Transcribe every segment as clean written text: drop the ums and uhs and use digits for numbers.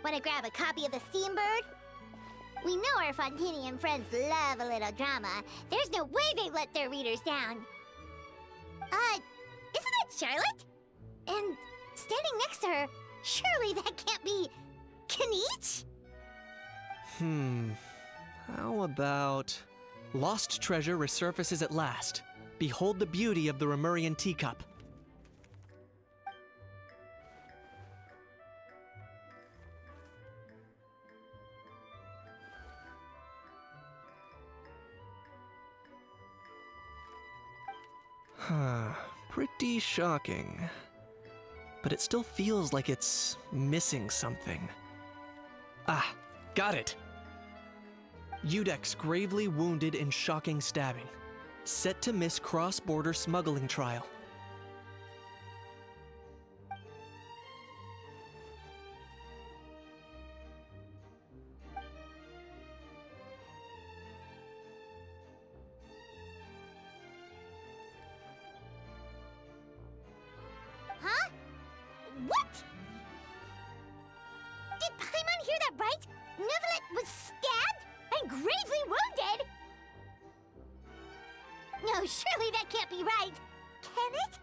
Wanna grab a copy of the Steambird? We know our Fontanian friends love a little drama. There's no way they let their readers down. Isn't that Charlotte? And standing next to her, surely that can't be Kinich? How about... Lost treasure resurfaces at last. Behold the beauty of the Remurian teacup. Pretty shocking. But it still feels like it's missing something. Ah, got it! Udex gravely wounded in shocking stabbing. Set to miss cross-border smuggling trial. Huh? What? Did Paimon hear that right? Neuvillette was stabbed and gravely wounded? No, surely that can't be right. Can it?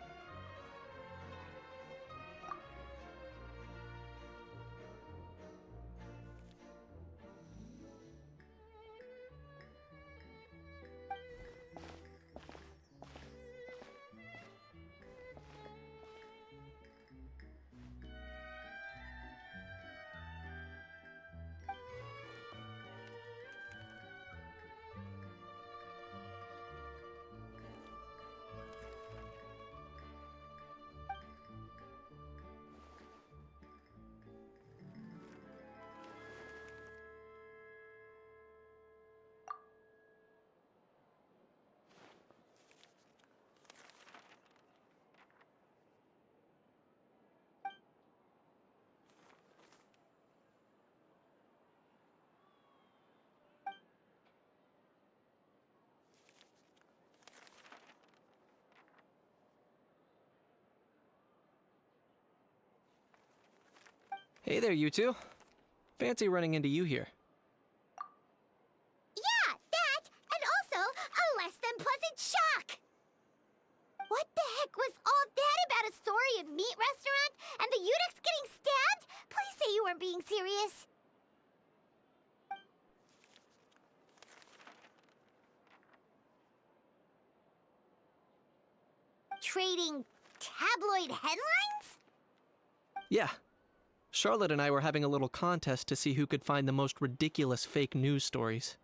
Hey there, you two. Fancy running into you here. Yeah, that, and also a less than pleasant shock! What the heck was all that about a Saurian meat restaurant and the Udex getting stabbed? Please say you weren't being serious. Trading tabloid headlines? Yeah. Charlotte and I were having a little contest to see who could find the most ridiculous fake news stories.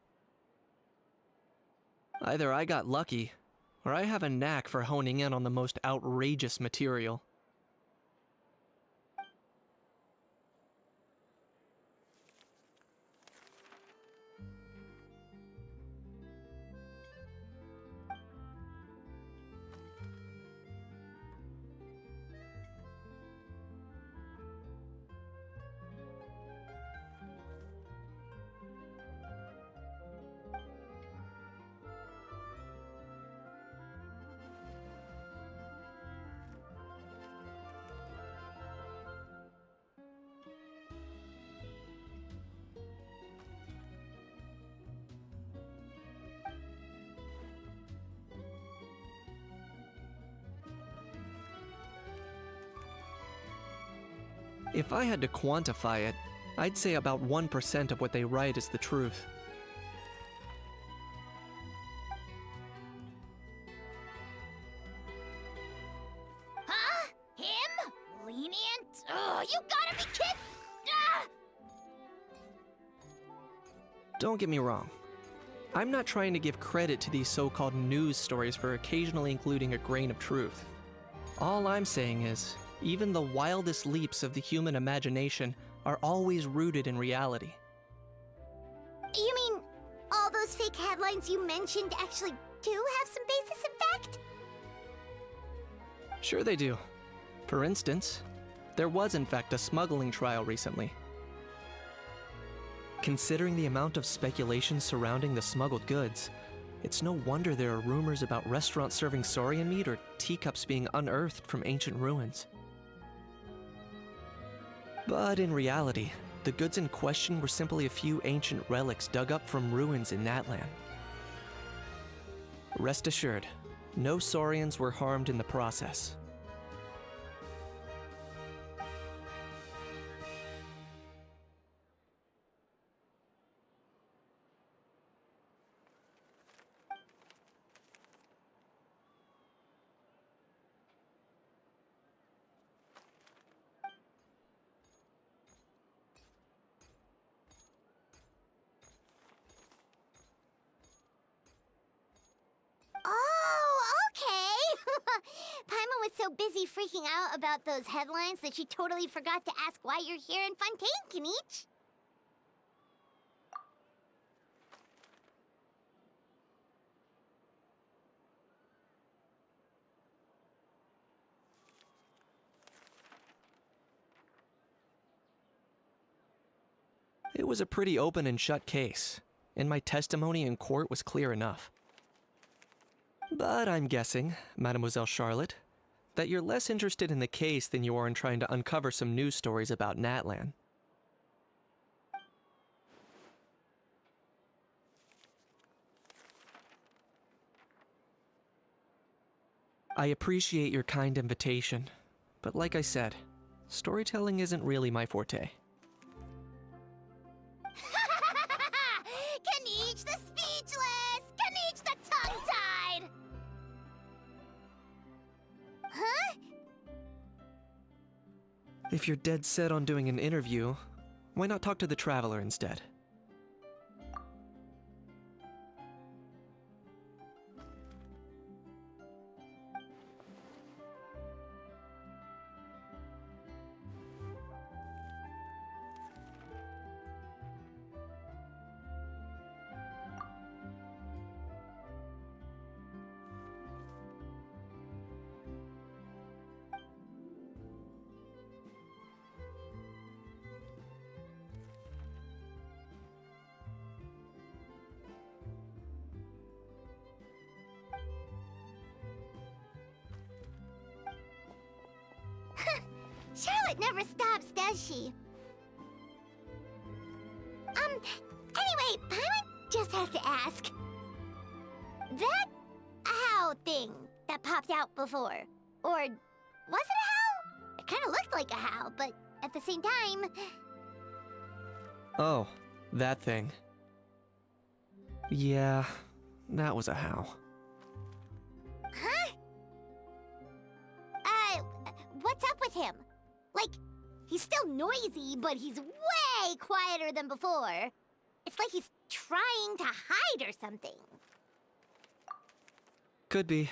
Either I got lucky, or I have a knack for honing in on the most outrageous material. If I had to quantify it, I'd say about 1% of what they write is the truth. Huh? Him? Lenient? Ugh, you gotta be kidding! Ah! Don't get me wrong. I'm not trying to give credit to these so-called news stories for occasionally including a grain of truth. All I'm saying is, even the wildest leaps of the human imagination are always rooted in reality. You mean all those fake headlines you mentioned actually do have some basis in fact? Sure they do. For instance, there was in fact a smuggling trial recently. Considering the amount of speculation surrounding the smuggled goods, it's no wonder there are rumors about restaurants serving saurian meat or teacups being unearthed from ancient ruins. But in reality, the goods in question were simply a few ancient relics dug up from ruins in Natlan. Rest assured, no Saurians were harmed in the process. Paimon was so busy freaking out about those headlines that she totally forgot to ask why you're here in Fontaine, kinich. It was a pretty open and shut case, and my testimony in court was clear enough. But I'm guessing, Mademoiselle Charlotte, that you're less interested in the case than you are in trying to uncover some news stories about Natlan. I appreciate your kind invitation, but like I said, storytelling isn't really my forte. Kinich the speechless! Kinich the tongue-tied! Huh? If you're dead set on doing an interview, why not talk to the Traveler instead? Charlotte never stops, does she? Anyway, Paimon just has to ask. That owl thing that popped out before, or was it a howl? It kind of looked like a howl, but at the same time... Oh, that thing. Yeah, that was a howl. Huh? What's up with him? Like, he's still noisy, but he's way quieter than before. It's like he's trying to hide or something. Could be.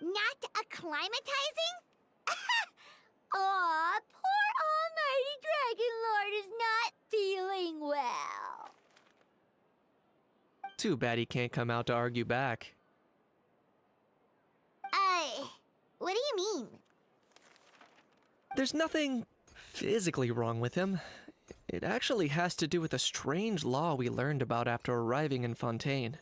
Not acclimatizing? Aw, poor Almighty Dragon Lord is not feeling well. Too bad he can't come out to argue back. What do you mean? There's nothing physically wrong with him. It actually has to do with a strange law we learned about after arriving in Fontaine.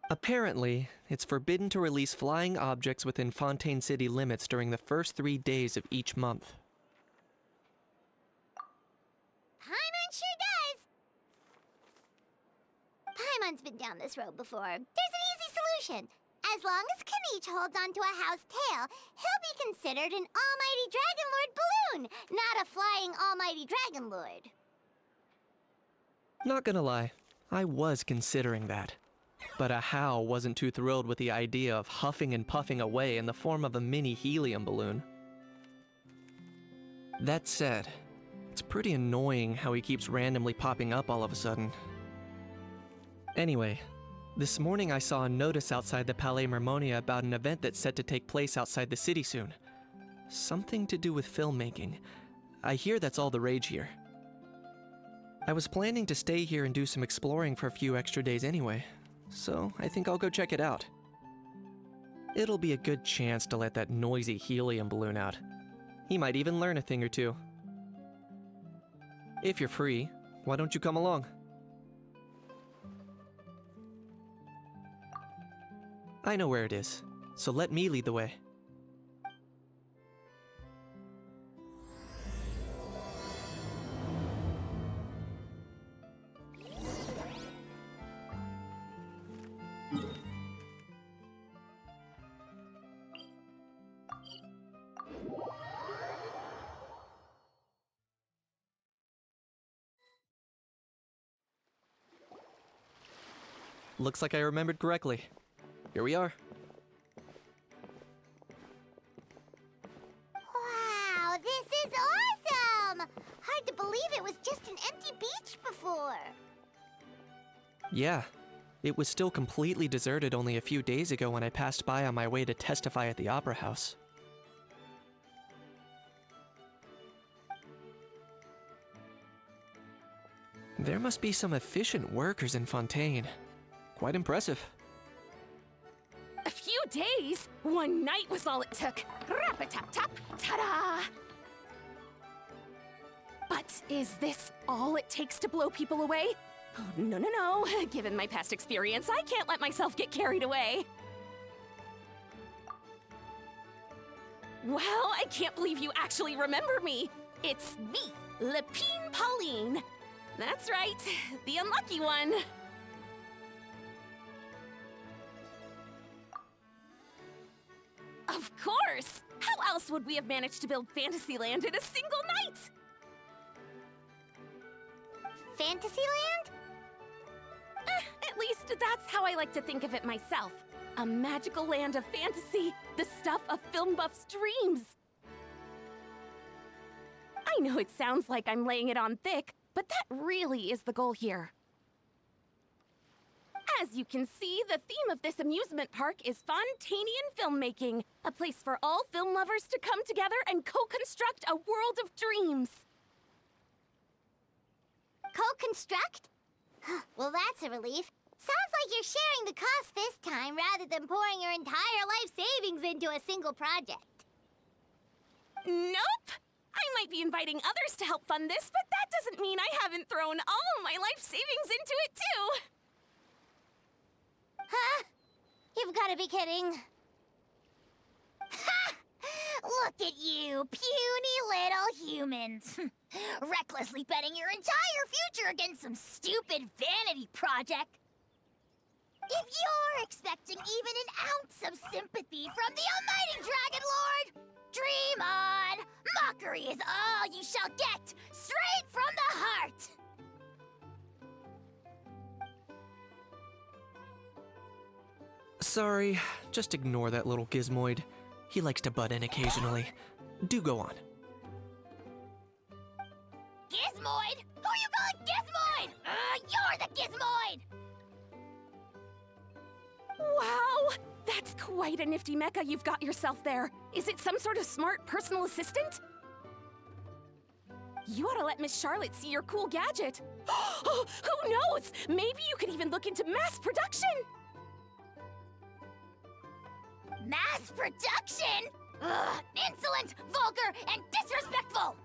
Apparently, it's forbidden to release flying objects within Fontaine city limits during the first 3 days of each month. Paimon sure does! Paimon's been down this road before. There's an easy solution. As long as Kinich holds onto a house tail, he'll be considered an Almighty Dragon Lord balloon, not a flying Almighty Dragon Lord. Not gonna lie, I was considering that. But a How wasn't too thrilled with the idea of huffing and puffing away in the form of a mini helium balloon. That said, it's pretty annoying how he keeps randomly popping up all of a sudden. Anyway, this morning I saw a notice outside the Palais Mermonia about an event that's set to take place outside the city soon. Something to do with filmmaking. I hear that's all the rage here. I was planning to stay here and do some exploring for a few extra days anyway, so I think I'll go check it out. It'll be a good chance to let that noisy helium balloon out. He might even learn a thing or two. If you're free, why don't you come along? I know where it is, so let me lead the way. looks like I remembered correctly. Here we are. Wow, this is awesome! Hard to believe it was just an empty beach before. Yeah, it was still completely deserted only a few days ago when I passed by on my way to testify at the Opera House. There must be some efficient workers in Fontaine. Quite impressive. A few days? One night was all it took. Rap-a-tap-tap, ta-da! But is this all it takes to blow people away? Oh, no, no, no. Given my past experience, I can't let myself get carried away. Well, I can't believe you actually remember me. It's me, Lepine Pauline. That's right, the unlucky one. Of course! How else would we have managed to build Fantasyland in a single night? Fantasyland? At least that's how I like to think of it myself. A magical land of fantasy, the stuff of film buffs' dreams. I know it sounds like I'm laying it on thick, but that really is the goal here. As you can see, the theme of this amusement park is Fontainian filmmaking, a place for all film lovers to come together and co-construct a world of dreams. Co-construct? Well, that's a relief. Sounds like you're sharing the cost this time rather than pouring your entire life savings into a single project. Nope! I might be inviting others to help fund this, but that doesn't mean I haven't thrown all my life savings into it too! Huh? You've got to be kidding. Ha! Look at you, puny little humans. Recklessly betting your entire future against some stupid vanity project. If you're expecting even an ounce of sympathy from the almighty Dragon Lord, dream on! Mockery is all you shall get, straight from the heart! Sorry, just ignore that little gizmoid. He likes to butt in occasionally. Do go on. Gizmoid? Who you calling Gizmoid? You're the Gizmoid! Wow! That's quite a nifty mecha you've got yourself there. Is it some sort of smart personal assistant? You ought to let Miss Charlotte see your cool gadget. Who knows? Maybe you could even look into mass production! Mass production? Ugh, insolent, vulgar, and disrespectful!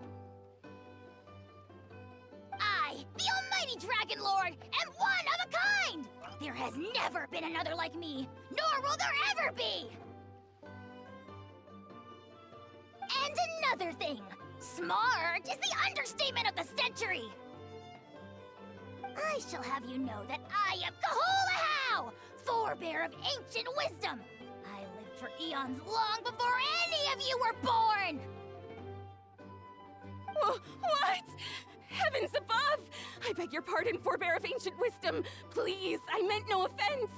I, the almighty Dragon Lord, am one of a kind! There has never been another like me, nor will there ever be! And another thing, smart is the understatement of the century! I shall have you know that I am Kahula-How, forebear of ancient wisdom! I lived for eons long before any of you were born! What? Heavens above! I beg your pardon, forebear of ancient wisdom. Please, I meant no offense.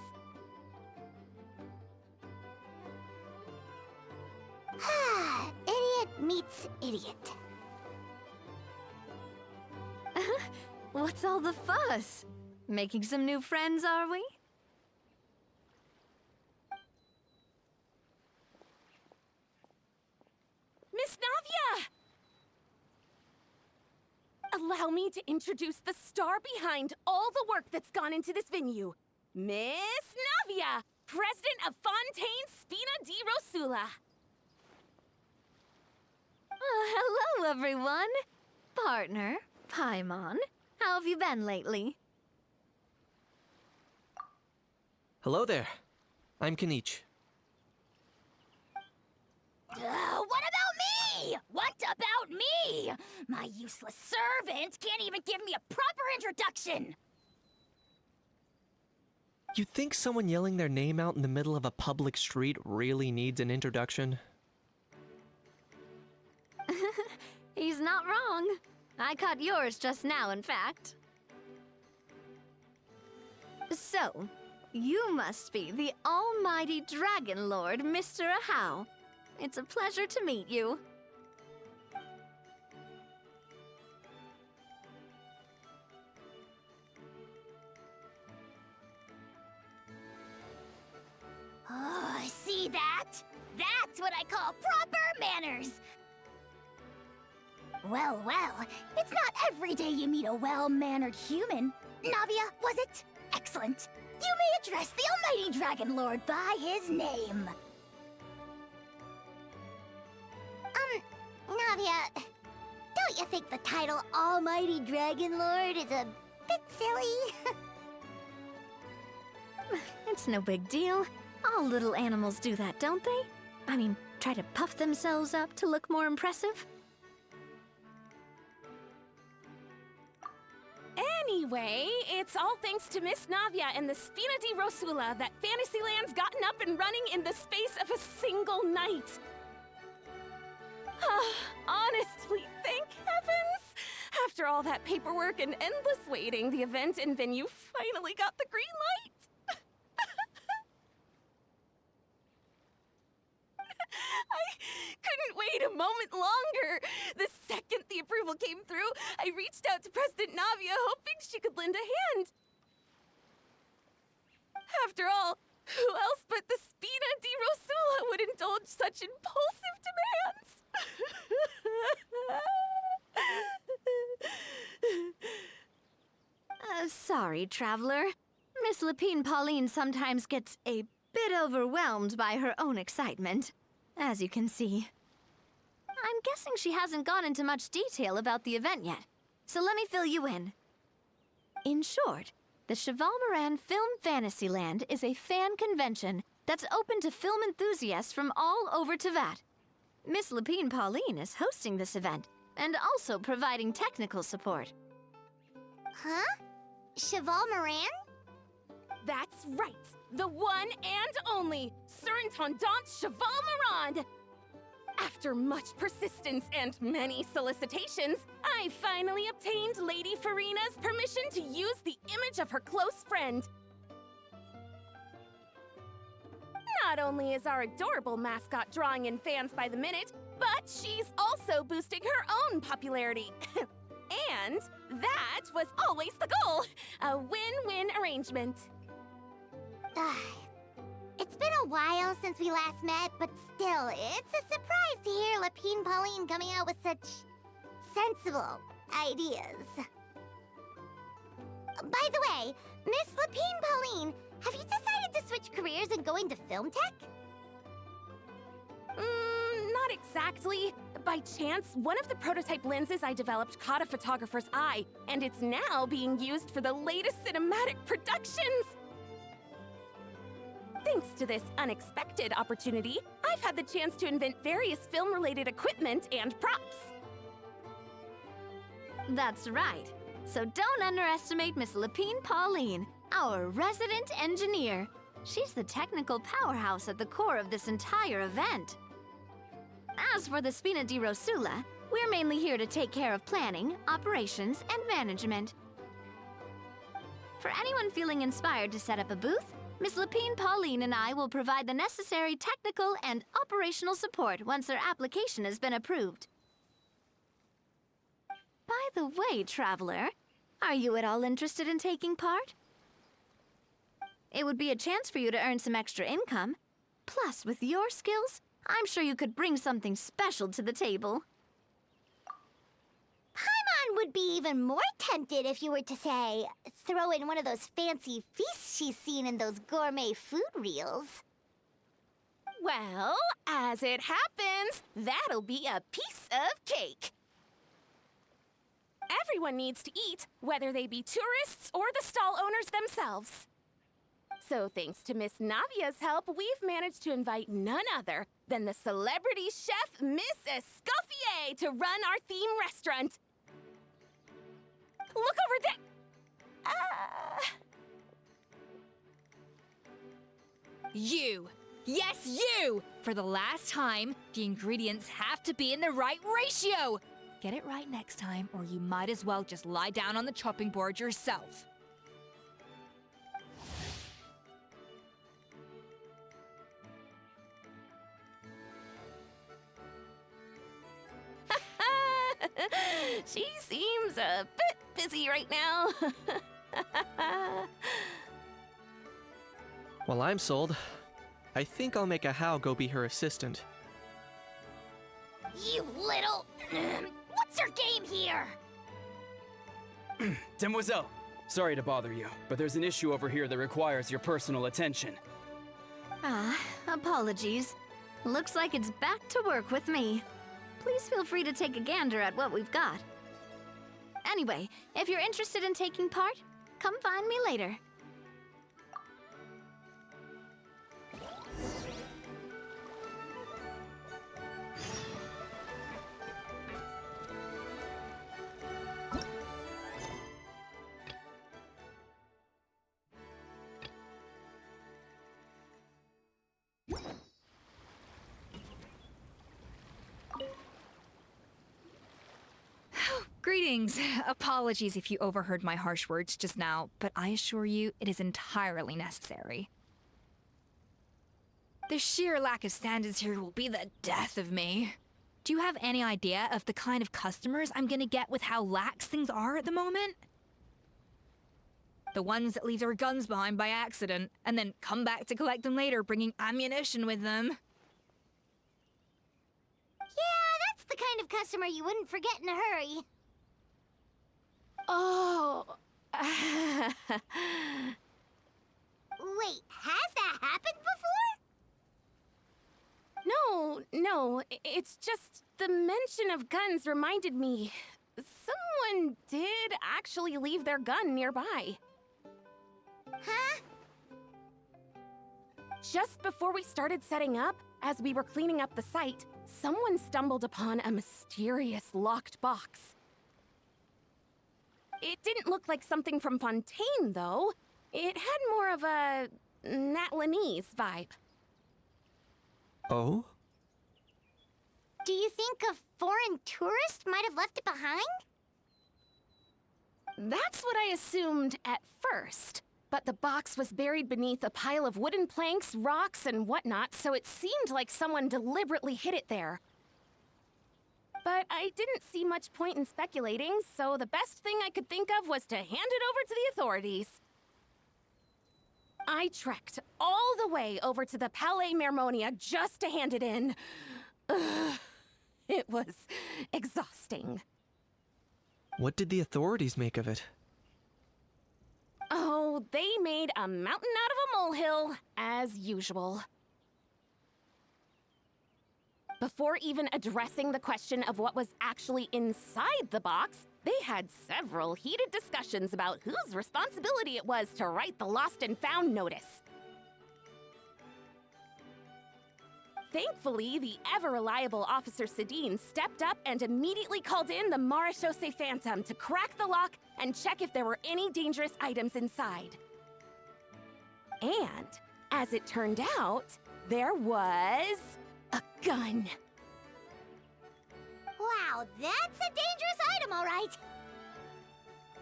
Idiot meets idiot. What's all the fuss? Making some new friends, are we? Miss Navia! Allow me to introduce the star behind all the work that's gone into this venue. Miss Navia, president of Fontaine Spina di Rosula. Hello, everyone. Partner, Paimon, how have you been lately? Hello there. I'm kinich. What about me? What about me? My useless servant can't even give me a proper introduction. You think someone yelling their name out in the middle of a public street really needs an introduction? He's not wrong. I caught yours just now, in fact. So, You must be the almighty Dragon Lord, Mr. Ahau. It's a pleasure to meet you. Oh, see that? That's what I call proper manners! Well, well, it's not every day you meet a well-mannered human. Navia, was it? Excellent. You may address the almighty Dragon Lord by his name. Navia, don't you think the title Almighty Dragon Lord is a bit silly? It's no big deal. All little animals do that, don't they? I mean, try to puff themselves up to look more impressive. Anyway, it's all thanks to Miss Navia and the Spina di Rosula that Fantasyland's gotten up and running in the space of a single night. Honestly, thank heavens! After all that paperwork and endless waiting, the event and venue finally got the green light. I couldn't wait a moment longer. The second the approval came through, I reached out to President Navia, hoping she could lend a hand. After all, who else but the Spina di Rosula would indulge such impulsive demands? Sorry, Traveler. Miss Lapine Pauline sometimes gets a bit overwhelmed by her own excitement, as you can see. I'm guessing she hasn't gone into much detail about the event yet, so let me fill you in. In short, the Cheval Moran Film Fantasyland is a fan convention that's open to film enthusiasts from all over Teyvat. Miss Lapine Pauline is hosting this event, and also providing technical support. Huh? Cheval Moran? That's right, the one and only Surintendant Cheval Moran! After much persistence and many solicitations, I finally obtained Lady Farina's permission to use the image of her close friend. Not only is our adorable mascot drawing in fans by the minute, but she's also boosting her own popularity. And that was always the goal, a win-win arrangement. It's been a while since we last met, but still, it's a surprise to hear Lapine Pauline coming out with such sensible ideas. By the way, Miss Lapine Pauline, have you decided to switch careers and go into film tech? Not exactly. By chance, one of the prototype lenses I developed caught a photographer's eye, and it's now being used for the latest cinematic productions. Thanks to this unexpected opportunity, I've had the chance to invent various film-related equipment and props. That's right. So don't underestimate Miss Lapine Pauline, our resident engineer. She's the technical powerhouse at the core of this entire event. As for the Spina di Rosula, we're mainly here to take care of planning, operations, and management. For anyone feeling inspired to set up a booth, Miss Lapine Pauline and I will provide the necessary technical and operational support once their application has been approved. By the way, Traveler, are you at all interested in taking part? It would be a chance for you to earn some extra income. Plus, with your skills, I'm sure you could bring something special to the table. Paimon would be even more tempted if you were to, say, throw in one of those fancy feasts she's seen in those gourmet food reels. Well, as it happens, that'll be a piece of cake. Everyone needs to eat, whether they be tourists or the stall owners themselves. So thanks to Miss Navia's help, we've managed to invite none other than the celebrity chef, Miss Escoffier, to run our theme restaurant. Look over there! You! Yes, you! For the last time, the ingredients have to be in the right ratio! Get it right next time, or you might as well just lie down on the chopping board yourself. She seems a bit busy right now. Well, I'm sold. I think I'll make a How go be her assistant. You little... What's your game here? Demoiselle, sorry to bother you, but there's an issue over here that requires your personal attention. Apologies. Looks like it's back to work with me. Please feel free to take a gander at what we've got. Anyway, if you're interested in taking part, come find me later. Greetings. Apologies if you overheard my harsh words just now, but I assure you it is entirely necessary. The sheer lack of standards here will be the death of me. Do you have any idea of the kind of customers I'm gonna get with how lax things are at the moment? The ones that leave their guns behind by accident, and then come back to collect them later, bringing ammunition with them. Yeah, that's the kind of customer you wouldn't forget in a hurry. Oh. Wait, has that happened before? No, it's just the mention of guns reminded me. Someone did actually leave their gun nearby. Huh? Just before we started setting up, as we were cleaning up the site, someone stumbled upon a mysterious locked box. It didn't look like something from Fontaine, though. It had more of a Natlanese vibe. Oh? Do you think a foreign tourist might have left it behind? That's what I assumed at first. But the box was buried beneath a pile of wooden planks, rocks, and whatnot, so it seemed like someone deliberately hid it there. But I didn't see much point in speculating, so the best thing I could think of was to hand it over to the authorities. I trekked all the way over to the Palais Mermonia just to hand it in. Ugh, it was exhausting. What did the authorities make of it? Oh, they made a mountain out of a molehill, as usual. Before even addressing the question of what was actually inside the box, they had several heated discussions about whose responsibility it was to write the lost and found notice. Thankfully, the ever-reliable Officer Sedine stepped up and immediately called in the Marechaussee Phantom to crack the lock and check if there were any dangerous items inside. And, as it turned out, there was a gun. Wow, that's a dangerous item, all right.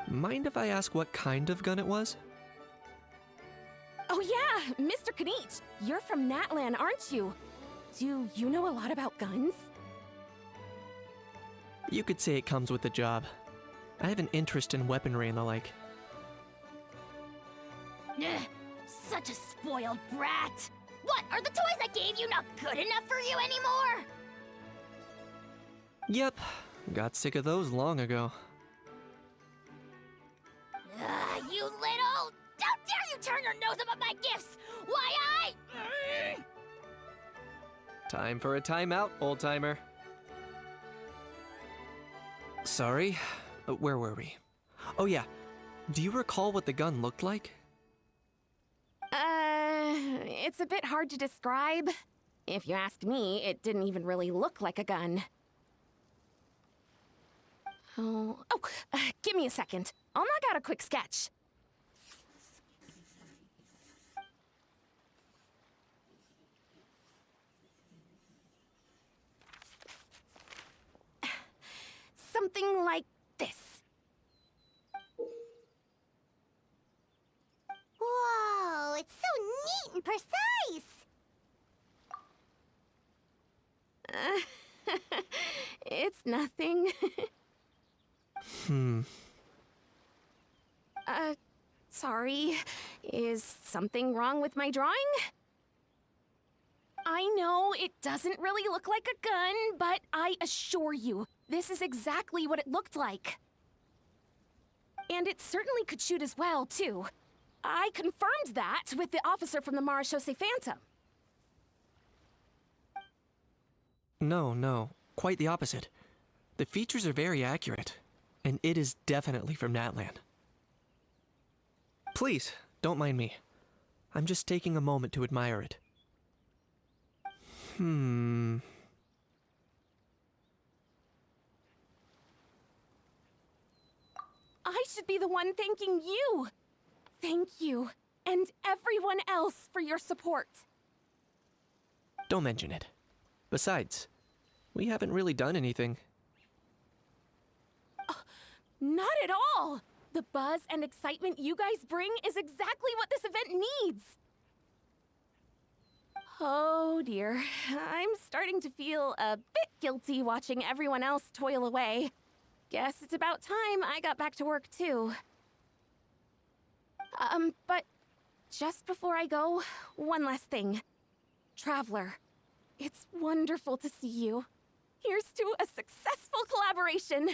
Mind if I ask what kind of gun it was? Oh yeah, Mr. Kinich, you're from Natlan, aren't you? Do you know a lot about guns? You could say it comes with the job. I have an interest in weaponry and the like. Ugh, such a spoiled brat. What, are the toys I gave you not good enough for you anymore? Yep, got sick of those long ago. You little... How dare you turn your nose up at my gifts? Why, Time for a timeout, old-timer. Sorry, where were we? Oh yeah, do you recall what the gun looked like? It's a bit hard to describe. If you ask me, it didn't even really look like a gun. Give me a second. I'll knock out a quick sketch. Something like this. Whoa, it's so neat and precise. It's nothing. Sorry. Is something wrong with my drawing? I know it doesn't really look like a gun, but I assure you, this is exactly what it looked like. And it certainly could shoot as well, too. I confirmed that with the officer from the Marechaussee Phantom. No, quite the opposite. The features are very accurate, and it is definitely from Natland. Please, don't mind me. I'm just taking a moment to admire it. I should be the one thanking you. Thank you, and everyone else for your support. Don't mention it. Besides, we haven't really done anything. Not at all! The buzz and excitement you guys bring is exactly what this event needs! Oh dear, I'm starting to feel a bit guilty watching everyone else toil away. Guess it's about time I got back to work too. But just before I go, one last thing. Traveler, it's wonderful to see you. Here's to a successful collaboration!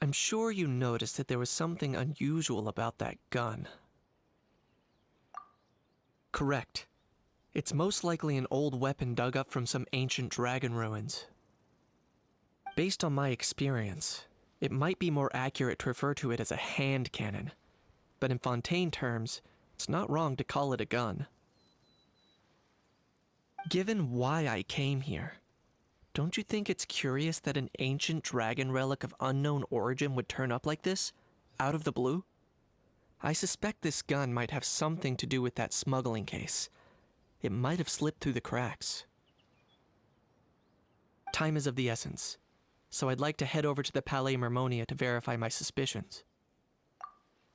I'm sure you noticed that there was something unusual about that gun. Correct. It's most likely an old weapon dug up from some ancient dragon ruins. Based on my experience, it might be more accurate to refer to it as a hand cannon, but in Fontaine terms, it's not wrong to call it a gun. Given why I came here, don't you think it's curious that an ancient dragon relic of unknown origin would turn up like this, out of the blue? I suspect this gun might have something to do with that smuggling case. It might have slipped through the cracks. Time is of the essence, so I'd like to head over to the Palais Mermonia to verify my suspicions.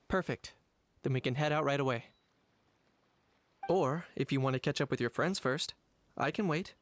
Perfect. Then we can head out right away. Or, if you want to catch up with your friends first, I can wait.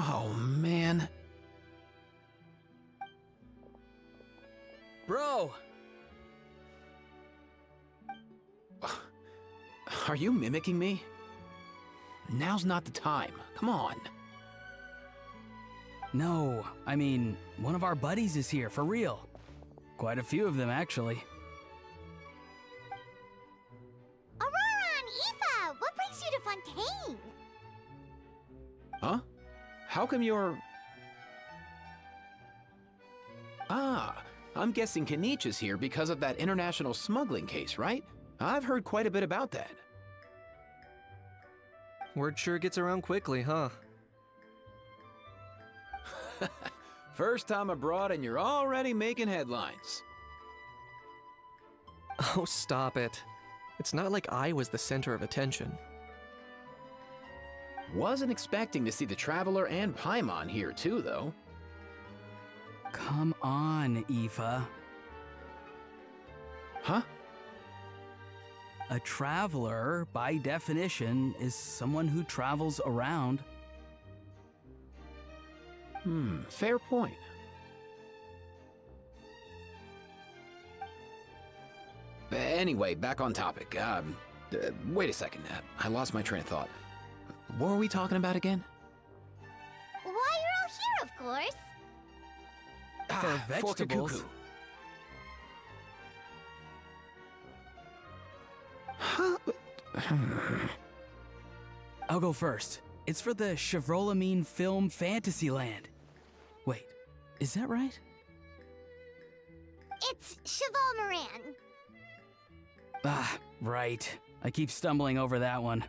Oh, man. Bro! Are you mimicking me? Now's not the time. Come on. No, I mean, one of our buddies is here, for real. Quite a few of them, actually. Aurora and Aoife, what brings you to Fontaine? Huh? How come you're... Ah, I'm guessing Kinich is here because of that international smuggling case, right? I've heard quite a bit about that. Word sure gets around quickly, huh? First time abroad and you're already making headlines. Oh, stop it. It's not like I was the center of attention. Wasn't expecting to see the Traveler and Paimon here too, though. Come on, Aoife. Huh? A traveler, by definition, is someone who travels around. Fair point. Anyway, back on topic. Wait a second. I lost my train of thought. What were we talking about again? Why course. For vegetables. Kakuku. Huh? I'll go first. It's for the Chevrolamine Film Fantasyland. Wait, is that right? It's Cheval Moran. Ah, right. I keep stumbling over that one.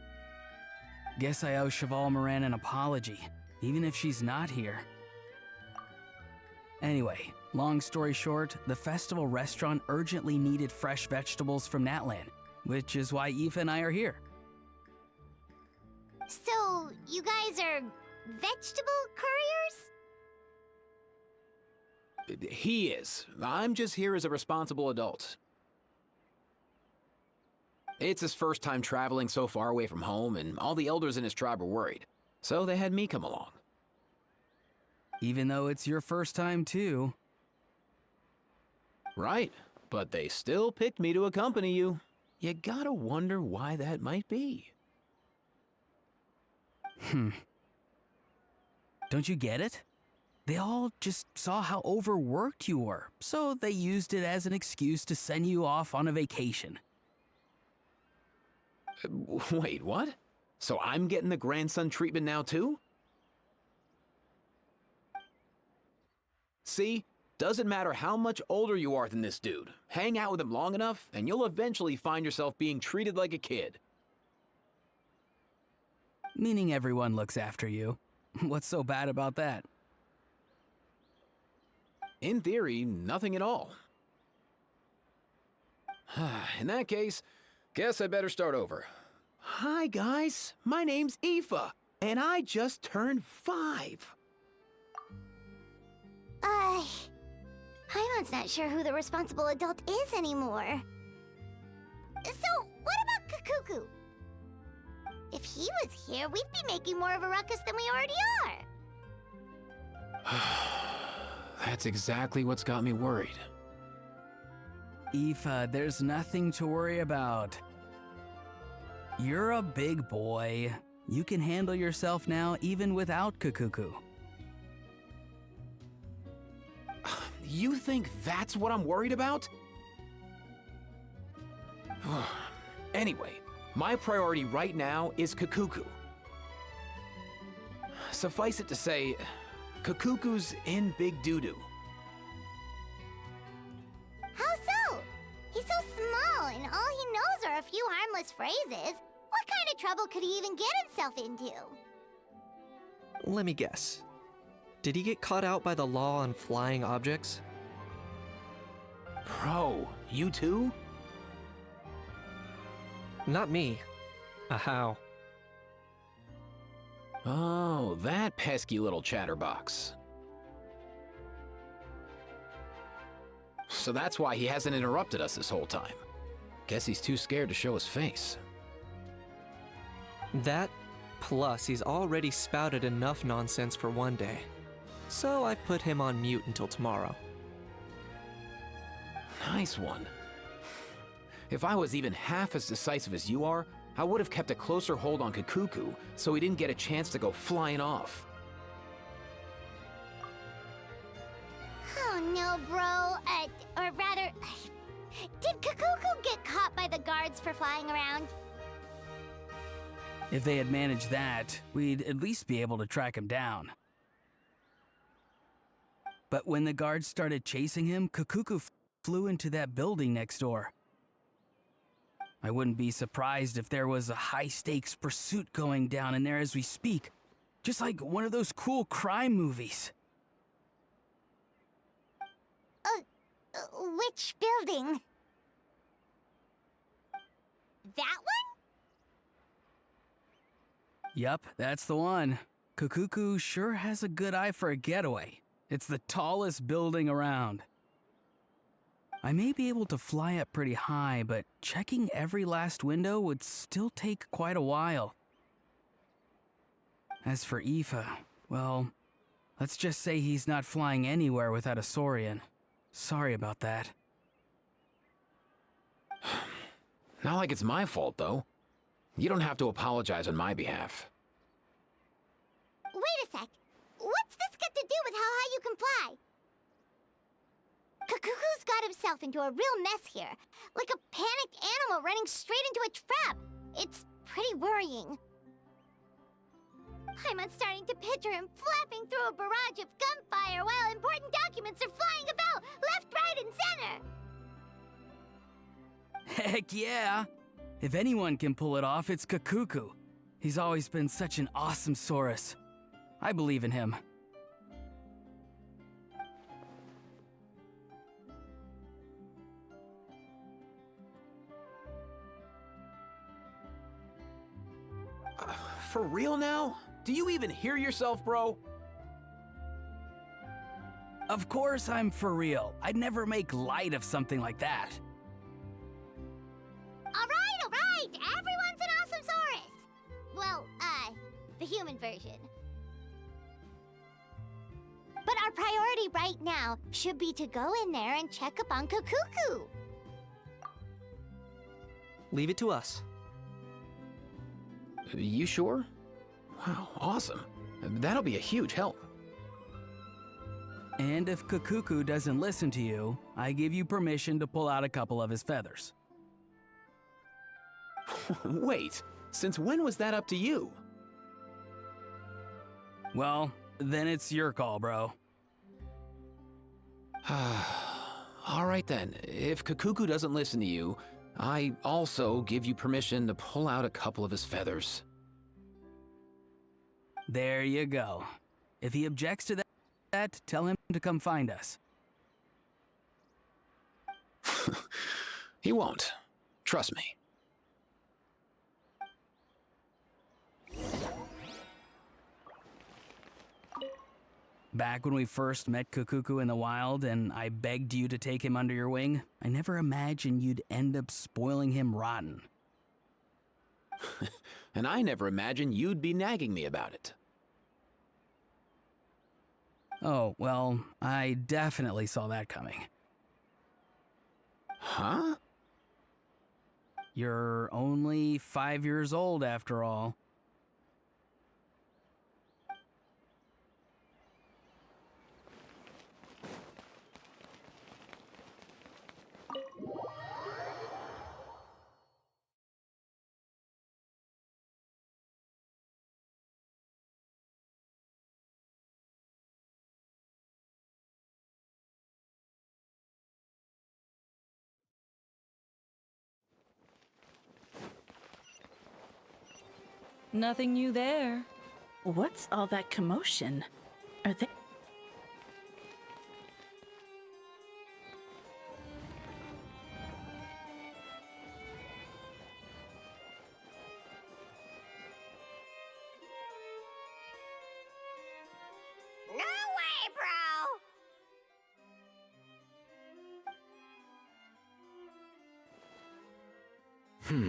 Guess I owe Cheval Moran an apology, even if she's not here. Anyway, long story short, the festival restaurant urgently needed fresh vegetables from Natlan, which is why Aoife and I are here. So, you guys are vegetable couriers? He is. I'm just here as a responsible adult. It's his first time traveling so far away from home, and all the elders in his tribe were worried. So they had me come along. Even though it's your first time too. Right, but they still picked me to accompany you. You gotta wonder why that might be. Don't you get it? They all just saw how overworked you were, so they used it as an excuse to send you off on a vacation. Wait, what? So I'm getting the grandson treatment now too? See? Doesn't matter how much older you are than this dude. Hang out with him long enough, and you'll eventually find yourself being treated like a kid. Meaning everyone looks after you. What's so bad about that? In theory, nothing at all. In that case, guess I better start over. Hi guys, my name's Aoife, and I just turned 5. Paimon's not sure who the responsible adult is anymore. So, what about Kakuku? If he was here, we'd be making more of a ruckus than we already are. That's exactly what's got me worried. Aoife, there's nothing to worry about. You're a big boy. You can handle yourself now even without Kakuku. You think that's what I'm worried about? Anyway, my priority right now is Kakuku. Suffice it to say, Kakuku's in big doo-doo. How so? He's so small, and all he knows are a few harmless phrases. What kind of trouble could he even get himself into? Let me guess. Did he get caught out by the law on flying objects? Bro, you too? Not me. How? Oh, that pesky little chatterbox. So that's why he hasn't interrupted us this whole time. Guess he's too scared to show his face. That, plus he's already spouted enough nonsense for one day. So I've put him on mute until tomorrow. Nice one. If I was even half as decisive as you are, I would have kept a closer hold on Kakuku so he didn't get a chance to go flying off. Oh no, bro. Or rather, did Kakuku get caught by the guards for flying around? If they had managed that, we'd at least be able to track him down. But when the guards started chasing him, Kakuku flew into that building next door. I wouldn't be surprised if there was a high-stakes pursuit going down in there as we speak. Just like one of those cool crime movies. Which building? That one? Yup, that's the one. Kakuku sure has a good eye for a getaway. It's the tallest building around. I may be able to fly up pretty high, but checking every last window would still take quite a while. As for Aoife, well, let's just say he's not flying anywhere without a Saurian. Sorry about that. Not like it's my fault, though. You don't have to apologize on my behalf. Wait a sec. What's this what to do with how high you can fly. Kakuku's got himself into a real mess here. Like a panicked animal running straight into a trap. It's pretty worrying. I'm starting to picture him flapping through a barrage of gunfire while important documents are flying about left, right, and center. Heck yeah! If anyone can pull it off, it's Kakuku. He's always been such an awesome Saurus. I believe in him. For real now? Do you even hear yourself, bro? Of course I'm for real. I'd never make light of something like that. All right, everyone's an awesome Saurus. Well, the human version. But our priority right now should be to go in there and check up on Kakuku. Leave it to us. You sure? Wow, awesome. That'll be a huge help. And if Kakuku doesn't listen to you, I give you permission to pull out a couple of his feathers. Wait, since when was that up to you? Well, then it's your call, bro. All right then, if Kakuku doesn't listen to you, I also give you permission to pull out a couple of his feathers. There you go. If he objects to that, tell him to come find us. He won't. Trust me. Back when we first met Kakuku in the wild and I begged you to take him under your wing, I never imagined you'd end up spoiling him rotten. And I never imagined you'd be nagging me about it. Oh, well, I definitely saw that coming. Huh? You're only 5 years old after all. Nothing new there. What's all that commotion? Are they... No way, bro!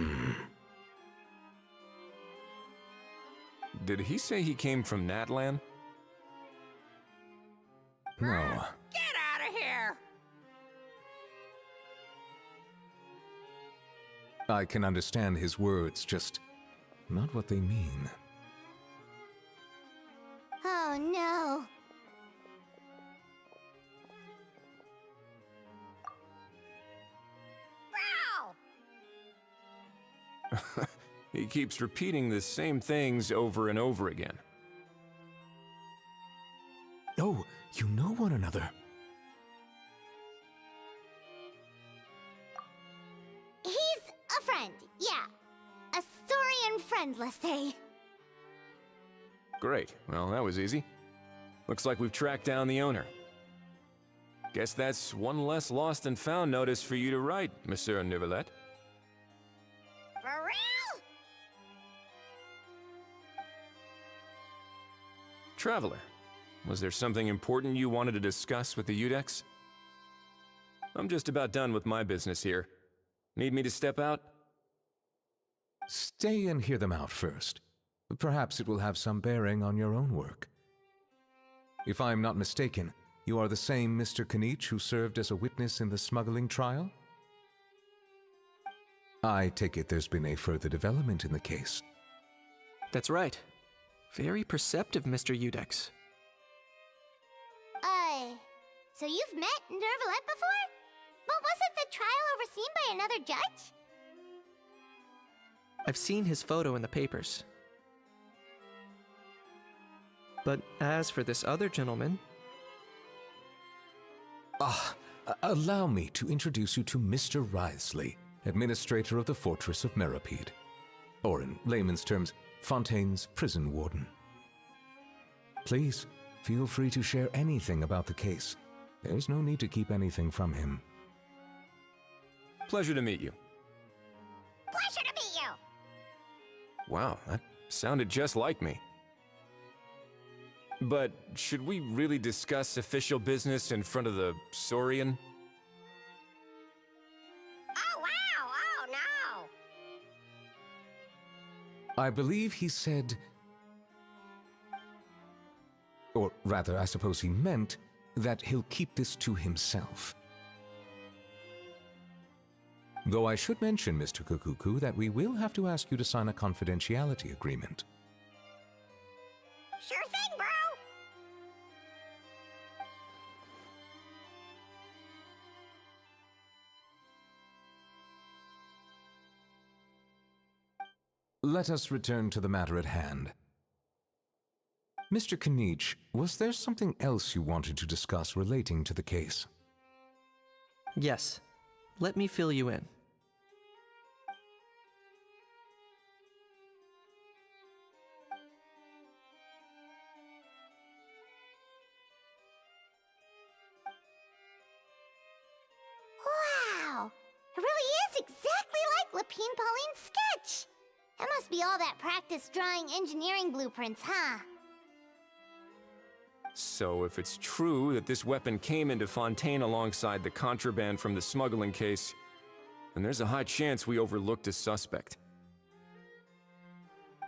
Did he say he came from Natlan? No. Get out of here! I can understand his words, just not what they mean. Oh no. Bro! He keeps repeating the same things over and over again. Oh, you know one another. He's a friend, yeah. A Saurian friend, let's say. Great. Well, that was easy. Looks like we've tracked down the owner. Guess that's one less lost and found notice for you to write, Monsieur Neuvillette. For real? Traveler, was there something important you wanted to discuss with the Udex? I'm just about done with my business here. Need me to step out? Stay and hear them out first. Perhaps it will have some bearing on your own work. If I'm not mistaken, you are the same Mr. Kinich who served as a witness in the smuggling trial? I take it there's been a further development in the case. That's right. Very perceptive, Mr. Udex. So you've met Nervalette before? But wasn't the trial overseen by another judge? I've seen his photo in the papers. But as for this other gentleman... Allow me to introduce you to Mr. Wriothesley, administrator of the Fortress of Meripede. Or in layman's terms, Fontaine's prison warden. Please, feel free to share anything about the case. There's no need to keep anything from him. Pleasure to meet you. Pleasure to meet you! Wow, that sounded just like me. But should we really discuss official business in front of the Saurian? Oh, wow! Oh, no! I believe he said... Or rather, I suppose he meant that he'll keep this to himself. Though I should mention, Mr. Kukuku, that we will have to ask you to sign a confidentiality agreement. Sure thing, bro! Let us return to the matter at hand. Mr. Kinich, was there something else you wanted to discuss relating to the case? Yes. Let me fill you in. Wow! It really is exactly like Lapine Pauline's sketch! That must be all that practice drawing engineering blueprints, huh? So if it's true that this weapon came into Fontaine alongside the contraband from the smuggling case, then there's a high chance we overlooked a suspect.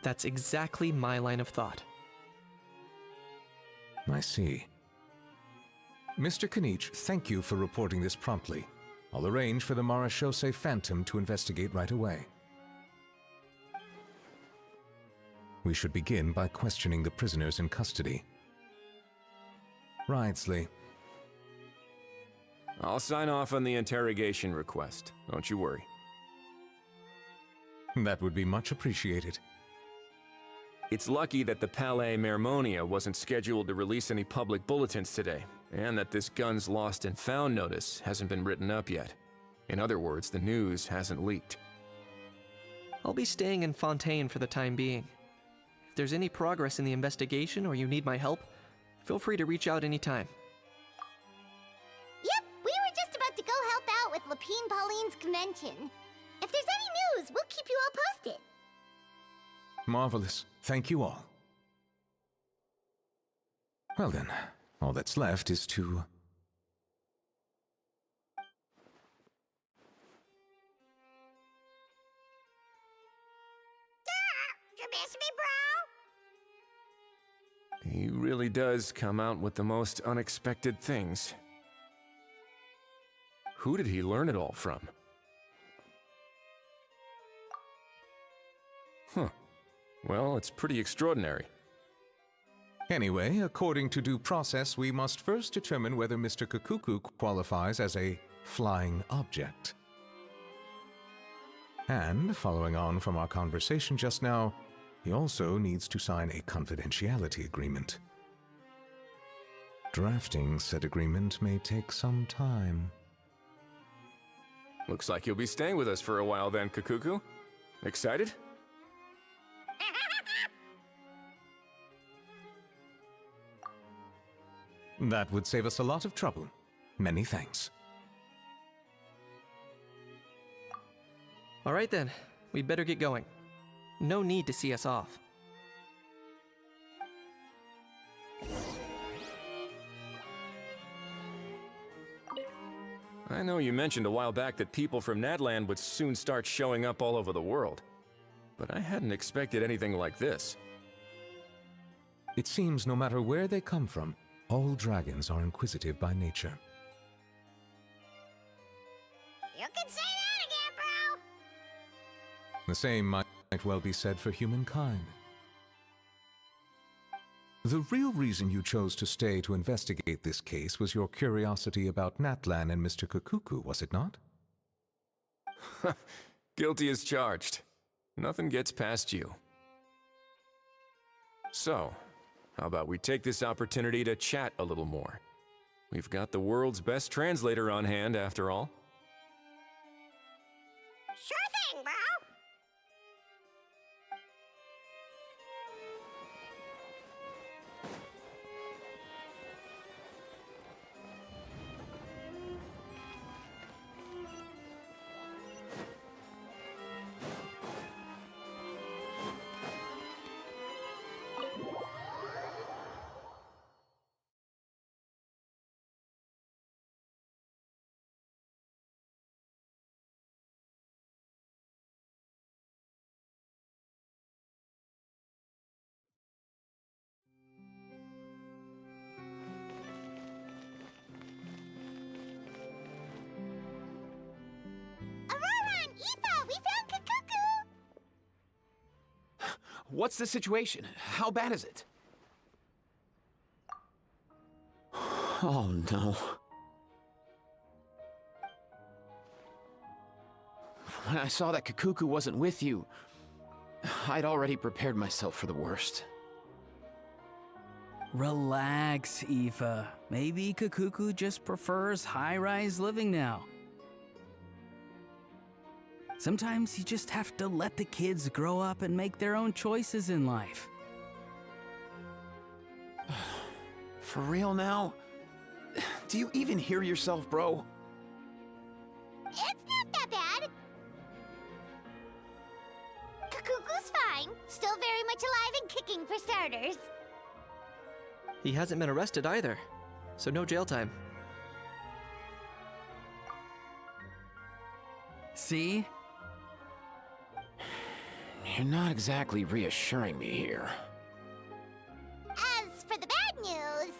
That's exactly my line of thought. I see. Mr. Kinich, thank you for reporting this promptly. I'll arrange for the Marechaussee Phantom to investigate right away. We should begin by questioning the prisoners in custody. Wriothesley. I'll sign off on the interrogation request. Don't you worry. That would be much appreciated. It's lucky that the Palais Mermonia wasn't scheduled to release any public bulletins today, and that this guns lost and found notice hasn't been written up yet. In other words, the news hasn't leaked. I'll be staying in Fontaine for the time being. If there's any progress in the investigation or you need my help, feel free to reach out anytime. Yep, we were just about to go help out with Lapine Pauline's convention. If there's any news, we'll keep you all posted. Marvelous. Thank you all. Well then, all that's left is to... You miss me, bro? He really does come out with the most unexpected things. Who did he learn it all from? Huh. Well, it's pretty extraordinary. Anyway, according to due process, we must first determine whether Mr. Kukuku qualifies as a flying object. And, following on from our conversation just now, he also needs to sign a confidentiality agreement. Drafting said agreement may take some time. Looks like you'll be staying with us for a while then, Kukuku. Excited? That would save us a lot of trouble. Many thanks. All right then, we'd better get going. No need to see us off. I know you mentioned a while back that people from Nadland would soon start showing up all over the world, but I hadn't expected anything like this. It seems no matter where they come from, all dragons are inquisitive by nature. You can say that again, bro! The same might well be said for humankind. The real reason you chose to stay to investigate this case was your curiosity about Natlan and Mr. Kukuku, was it not? Guilty as charged. Nothing gets past you. So, how about we take this opportunity to chat a little more? We've got the world's best translator on hand, after all. Sure thing, bro. What's the situation? How bad is it? Oh no. When I saw that Kukuku wasn't with you, I'd already prepared myself for the worst. Relax, Aoife. Maybe Kukuku just prefers high-rise living now. Sometimes you just have to let the kids grow up and make their own choices in life. For real now? Do you even hear yourself, bro? It's not that bad. Kukuku's fine. Still very much alive and kicking for starters. He hasn't been arrested either, so no jail time. See? You're not exactly reassuring me here. As for the bad news,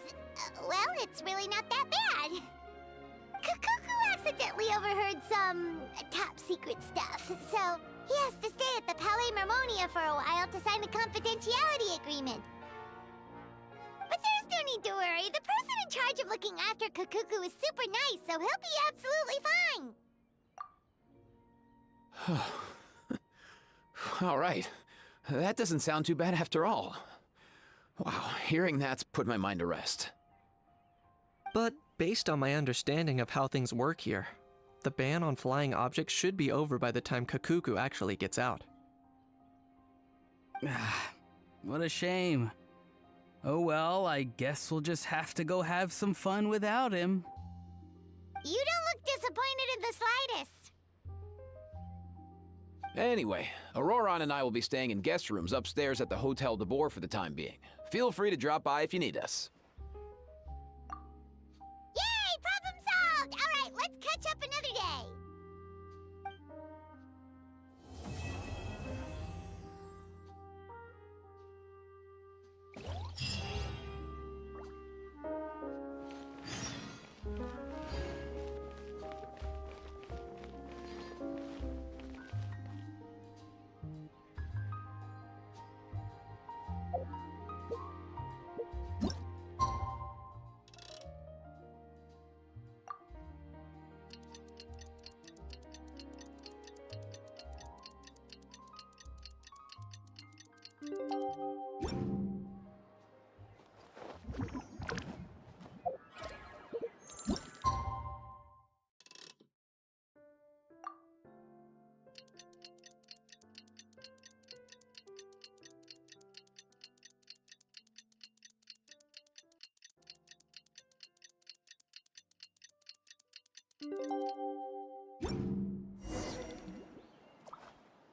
well, it's really not that bad. Kukuku accidentally overheard some top-secret stuff, so he has to stay at the Palais Mermonia for a while to sign a confidentiality agreement. But there's no need to worry. The person in charge of looking after Kukuku is super nice, so he'll be absolutely fine. All right. That doesn't sound too bad after all. Wow, hearing that's put my mind to rest. But based on my understanding of how things work here, the ban on flying objects should be over by the time Kukuku actually gets out. What a shame. Oh well, I guess we'll just have to go have some fun without him. You don't look disappointed in the slightest. Anyway, Auroron and I will be staying in guest rooms upstairs at the Hotel de Boer for the time being. Feel free to drop by if you need us. Yay! Problem solved! All right, let's catch up another day.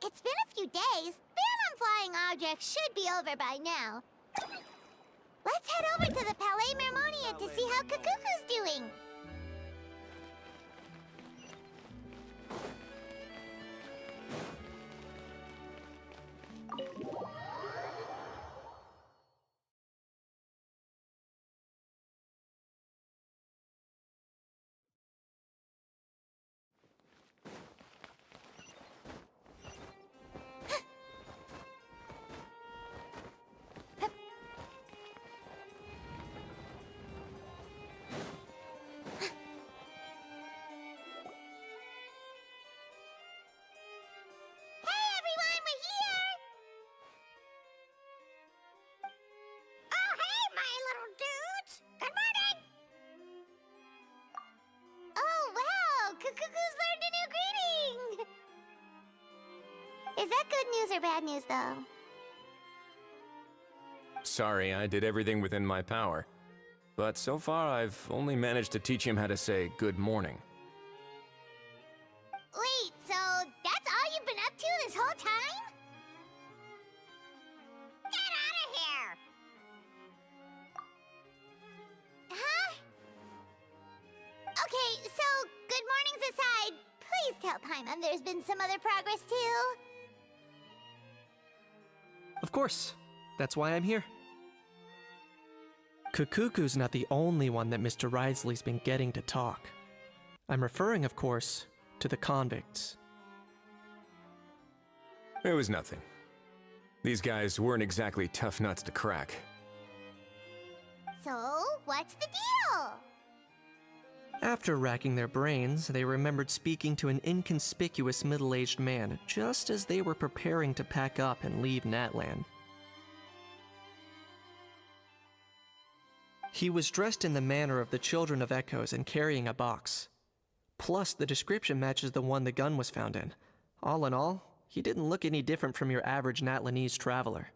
It's been a few days. Ban on flying objects should be over by now. Let's head over to the Palais Mermonia to see how Kukuku's doing. Is that good news or bad news, though? Sorry, I did everything within my power. But so far, I've only managed to teach him how to say good morning. Wait, so that's all you've been up to this whole time? Get out of here! Huh? Okay, so good mornings aside, please tell Paimon there's been some other progress too. Of course. That's why I'm here. Kukuku's not the only one that Mr. Wriothesley's been getting to talk. I'm referring, of course, to the convicts. It was nothing. These guys weren't exactly tough nuts to crack. So, what's the deal? After racking their brains, they remembered speaking to an inconspicuous middle-aged man just as they were preparing to pack up and leave Natlan. He was dressed in the manner of the Children of Echoes and carrying a box. Plus, the description matches the one the gun was found in. All in all, he didn't look any different from your average Natlanese traveler.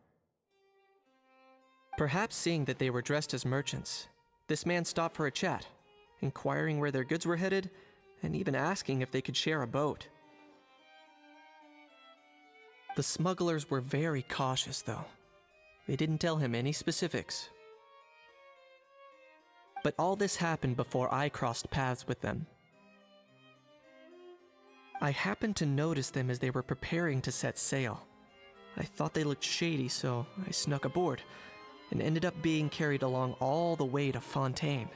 Perhaps seeing that they were dressed as merchants, this man stopped for a chat, inquiring where their goods were headed, and even asking if they could share a boat. The smugglers were very cautious, though. They didn't tell him any specifics. But all this happened before I crossed paths with them. I happened to notice them as they were preparing to set sail. I thought they looked shady, so I snuck aboard, and ended up being carried along all the way to Fontaine.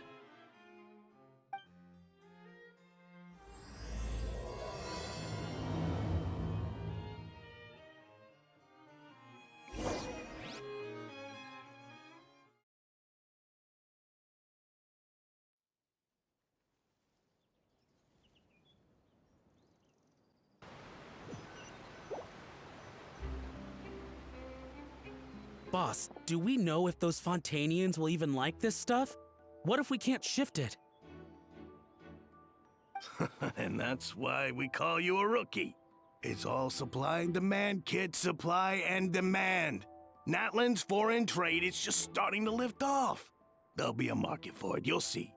Boss, do we know if those Fontainians will even like this stuff? What if we can't shift it? And that's why we call you a rookie. It's all supply and demand, kid. Supply and demand. Natlan's foreign trade is just starting to lift off. There'll be a market for it, you'll see.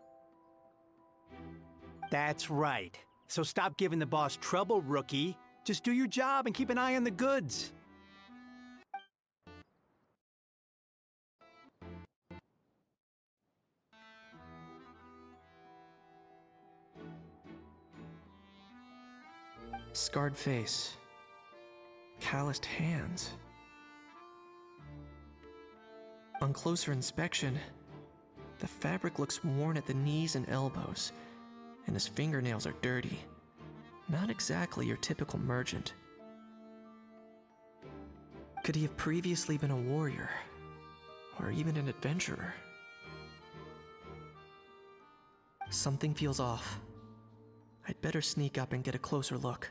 That's right. So stop giving the boss trouble, rookie. Just do your job and keep an eye on the goods. Scarred face. Calloused hands. On closer inspection, the fabric looks worn at the knees and elbows, and his fingernails are dirty. Not exactly your typical merchant. Could he have previously been a warrior? Or even an adventurer? Something feels off. I'd better sneak up and get a closer look.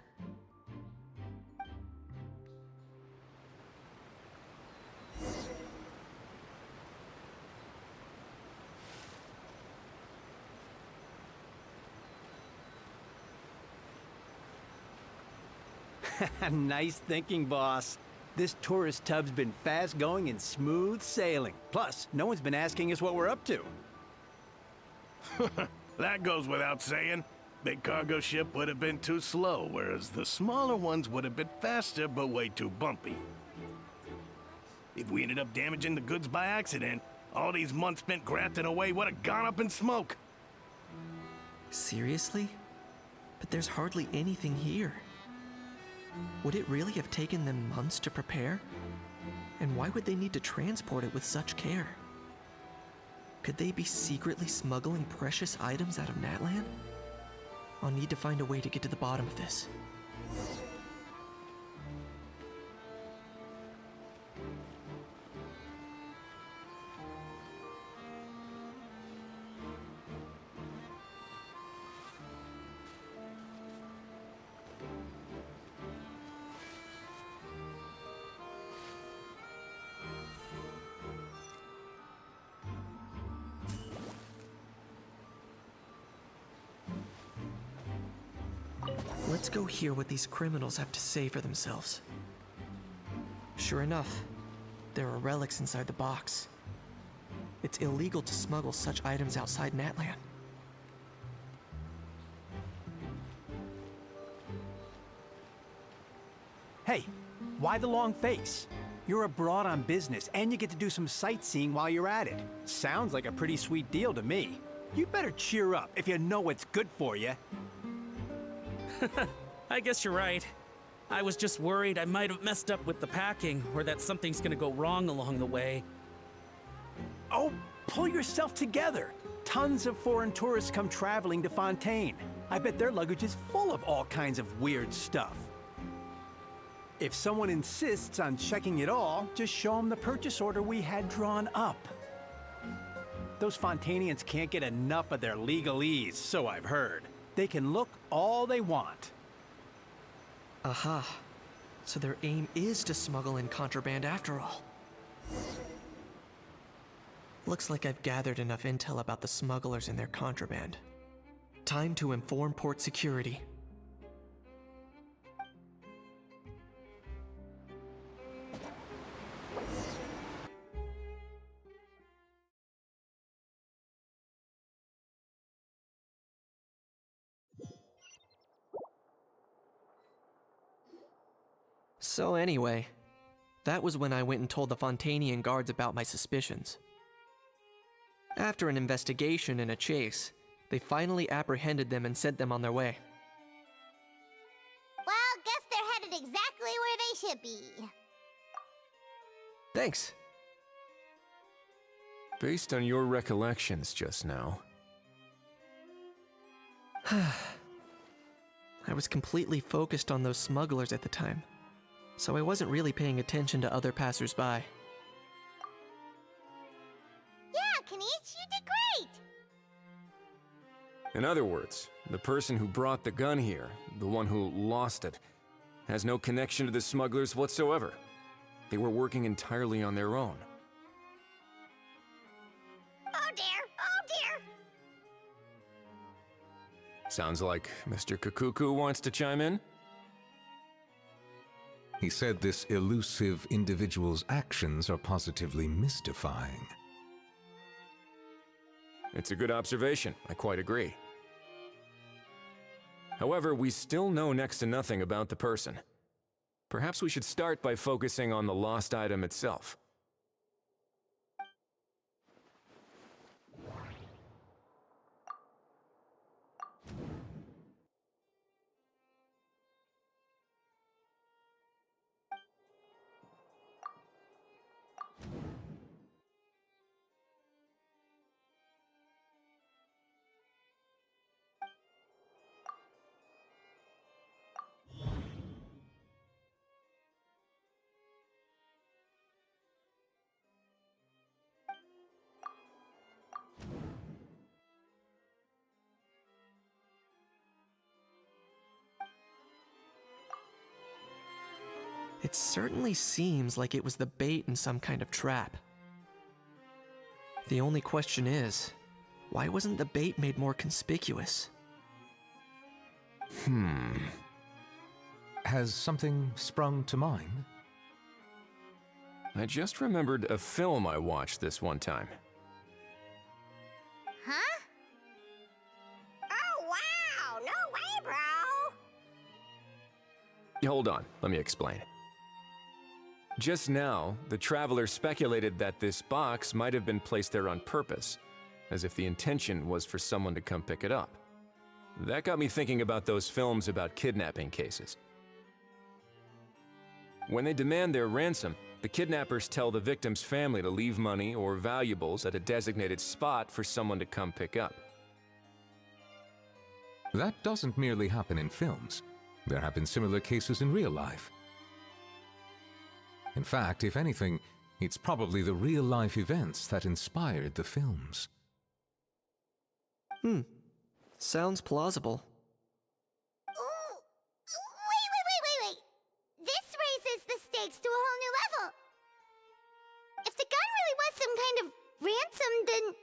Nice thinking, boss. This tourist tub's been fast going and smooth sailing. Plus, no one's been asking us what we're up to. That goes without saying. Big cargo ship would have been too slow, whereas the smaller ones would have been faster but way too bumpy. If we ended up damaging the goods by accident, all these months spent grafting away would have gone up in smoke. Seriously? But there's hardly anything here. Would it really have taken them months to prepare? And why would they need to transport it with such care? Could they be secretly smuggling precious items out of Natlan? I'll need to find a way to get to the bottom of this. Let's go hear what these criminals have to say for themselves. Sure enough, there are relics inside the box. It's illegal to smuggle such items outside Natlan. Hey, why the long face? You're abroad on business, and you get to do some sightseeing while you're at it. Sounds like a pretty sweet deal to me. You better cheer up if you know what's good for you. I guess you're right. I was just worried I might have messed up with the packing, or that something's gonna go wrong along the way. Oh, pull yourself together. Tons of foreign tourists come traveling to Fontaine. I bet their luggage is full of all kinds of weird stuff. If someone insists on checking it all, just show them the purchase order we had drawn up. Those Fontainians can't get enough of their legalese, so I've heard. They can look all they want. Aha. So their aim is to smuggle in contraband after all. Looks like I've gathered enough intel about the smugglers and their contraband. Time to inform port security. So anyway, that was when I went and told the Fontainian guards about my suspicions. After an investigation and a chase, they finally apprehended them and sent them on their way. Well, guess they're headed exactly where they should be. Thanks. Based on your recollections just now, I was completely focused on those smugglers at the time, so I wasn't really paying attention to other passersby. Yeah, Kinich, you did great! in other words, the person who brought the gun here, the one who lost it, has no connection to the smugglers whatsoever. They were working entirely on their own. Oh dear, oh dear! Sounds like Mr. Kukuku wants to chime in? He said this elusive individual's actions are positively mystifying. It's a good observation, I quite agree. However, we still know next to nothing about the person. Perhaps we should start by focusing on the lost item itself. It certainly seems like it was the bait in some kind of trap. The only question is, why wasn't the bait made more conspicuous? Has something sprung to mind? I just remembered a film I watched this one time. Huh? Oh wow, no way, bro! Hold on, let me explain. Just now, the traveler speculated that this box might have been placed there on purpose, as if the intention was for someone to come pick it up. That got me thinking about those films about kidnapping cases. When they demand their ransom, the kidnappers tell the victim's family to leave money or valuables at a designated spot for someone to come pick up. That doesn't merely happen in films. There have been similar cases in real life. In fact, if anything, it's probably the real-life events that inspired the films. Sounds plausible. Ooh. Wait. This raises the stakes to a whole new level. If the gun really was some kind of ransom, then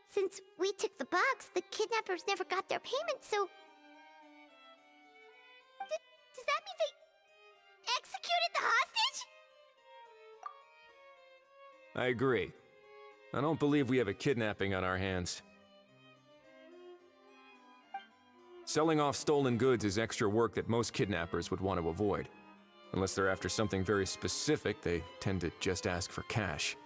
since we took the box, the kidnappers never got their payment, so... Does that mean they executed the hostage? I agree. I don't believe we have a kidnapping on our hands. Selling off stolen goods is extra work that most kidnappers would want to avoid. Unless they're after something very specific, they tend to just ask for cash.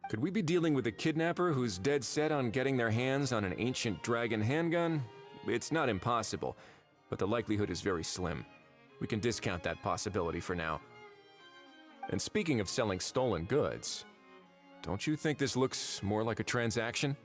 Could we be dealing with a kidnapper who's dead set on getting their hands on an ancient dragon handgun? It's not impossible, but the likelihood is very slim. We can discount that possibility for now. And speaking of selling stolen goods, don't you think this looks more like a transaction?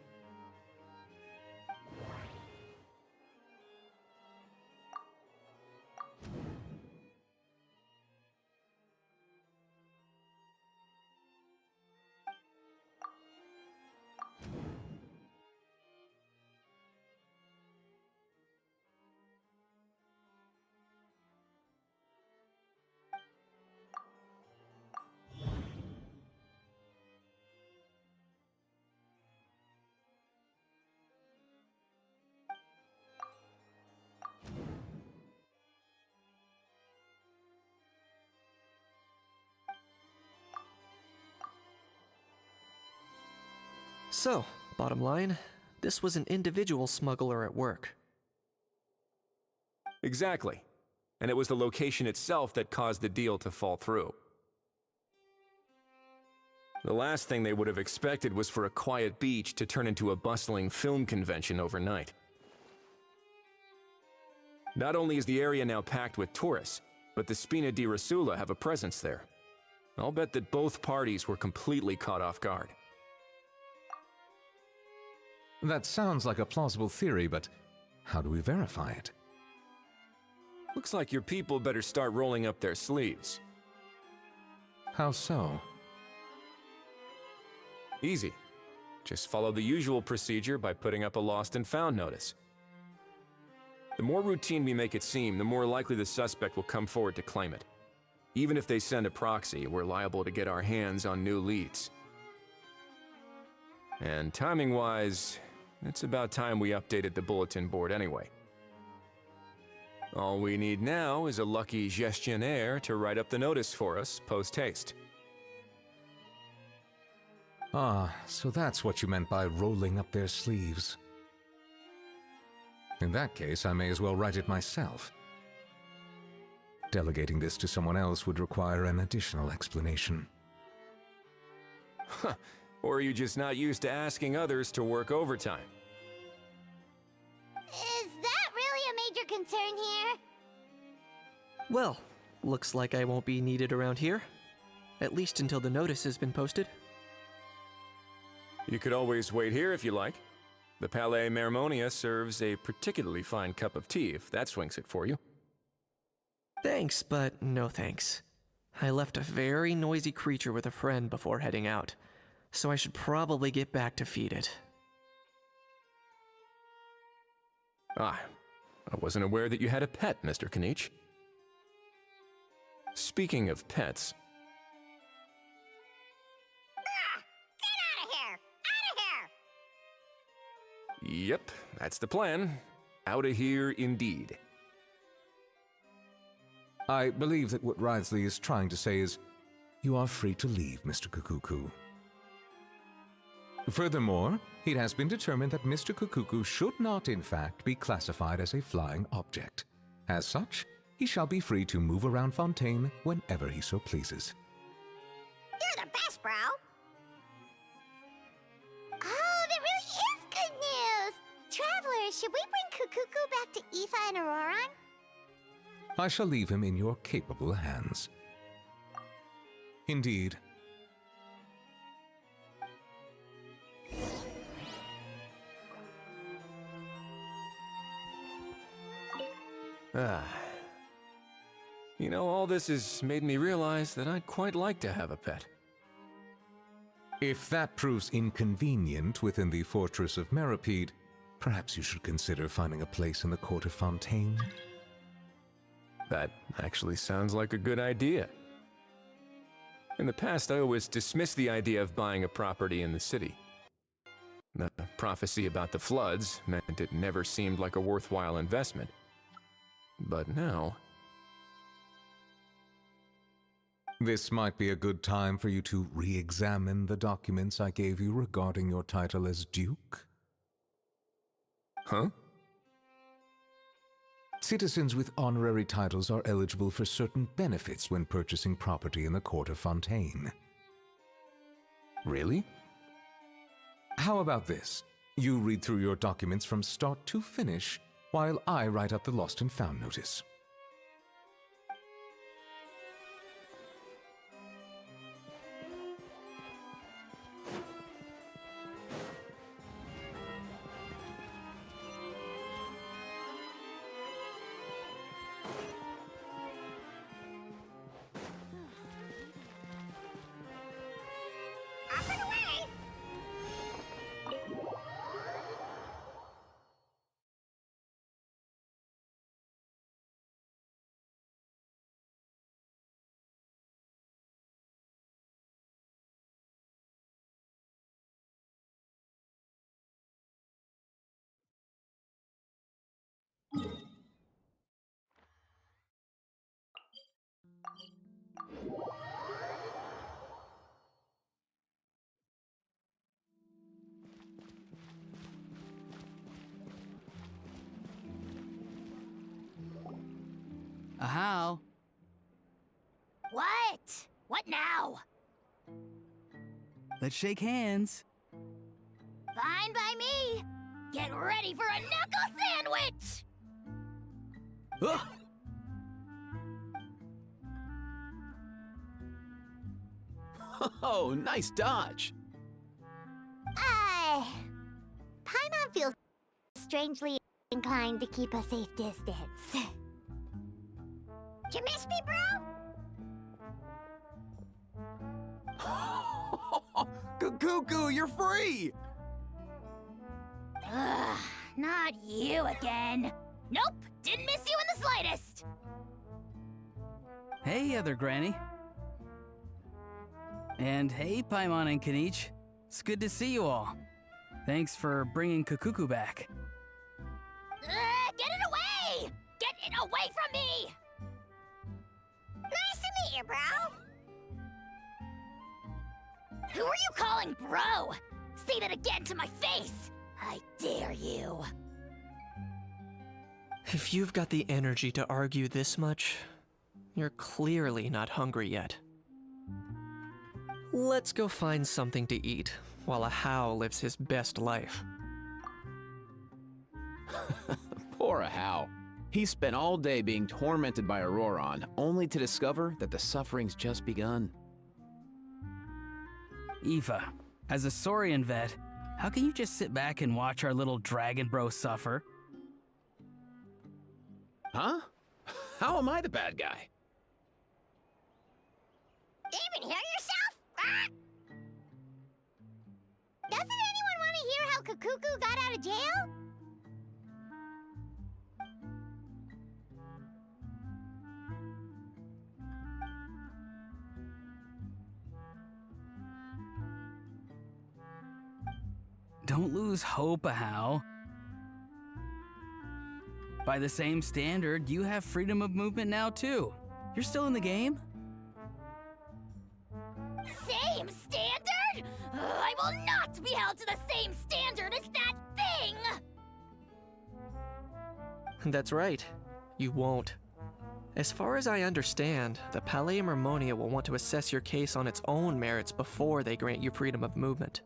So, bottom line, this was an individual smuggler at work. Exactly. And it was the location itself that caused the deal to fall through. The last thing they would have expected was for a quiet beach to turn into a bustling film convention overnight. Not only is the area now packed with tourists, but the spina di rosula have a presence there. I'll bet that both parties were completely caught off guard. That sounds like a plausible theory, but how do we verify it? Looks like your people better start rolling up their sleeves. How so? Easy. Just follow the usual procedure by putting up a lost and found notice. The more routine we make it seem, the more likely the suspect will come forward to claim it. Even if they send a proxy, we're liable to get our hands on new leads. And timing-wise, it's about time we updated the bulletin board anyway. All we need now is a lucky gestionnaire to write up the notice for us post-haste. Ah, so that's what you meant by rolling up their sleeves. In that case, I may as well write it myself. Delegating this to someone else would require an additional explanation. Huh. Or are you just not used to asking others to work overtime? Is that really a major concern here? Well, looks like I won't be needed around here. At least until the notice has been posted. You could always wait here if you like. The Palais Mermonia serves a particularly fine cup of tea if that swings it for you. Thanks, but no thanks. I left a very noisy creature with a friend before heading out, so I should probably get back to feed it. Ah, I wasn't aware that you had a pet, Mr. Kinich. Speaking of pets... Get out of here! Out of here! Yep, that's the plan. Out of here indeed. I believe that what Wriothesley is trying to say is, you are free to leave, Mr. Kukuku. Furthermore, it has been determined that Mr. Kukuku should not, in fact, be classified as a flying object. As such, he shall be free to move around Fontaine whenever he so pleases. You're the best, bro! Oh, that really is good news! Traveler, should we bring Kukuku back to Aoife and Auroran? I shall leave him in your capable hands. Indeed. You know, all this has made me realize that I'd quite like to have a pet. If that proves inconvenient within the fortress of Meripede, perhaps you should consider finding a place in the court of Fontaine. That actually sounds like a good idea. In the past, I always dismissed the idea of buying a property in the city. The prophecy about the floods meant it never seemed like a worthwhile investment. But now... This might be a good time for you to re-examine the documents I gave you regarding your title as Duke. Huh? Citizens with honorary titles are eligible for certain benefits when purchasing property in the court of Fontaine. Really? How about this? You read through your documents from start to finish, while I write up the lost and found notice. How? What? What now? Let's shake hands. Fine by me. Get ready for a knuckle sandwich! Ugh. Oh, nice dodge. Paimon feels strangely inclined to keep a safe distance. You miss me, bro? Cuckoo, you're free! Ugh, not you again. Nope, didn't miss you in the slightest. Hey, other granny. And hey, Paimon and Kinich. It's good to see you all. Thanks for bringing Kukuku back. Get it away! Get it away from me! Nice to meet you, bro. Who are you calling bro? Say that again to my face! I dare you. If you've got the energy to argue this much, you're clearly not hungry yet. Let's go find something to eat while a How lives his best life. Poor How. He spent all day being tormented by Auroron, only to discover that the suffering's just begun. Eva, as a Saurian vet, how can you just sit back and watch our little dragon bro suffer? Huh? How am I the bad guy? Even hear yourself? Ah! Doesn't anyone want to hear how Kukuku got out of jail? Don't lose hope, How. By the same standard, you have freedom of movement now, too. You're still in the game? Same standard? I will not be held to the same standard as that thing! That's right. You won't. As far as I understand, the Palais Mermonia will want to assess your case on its own merits before they grant you freedom of movement.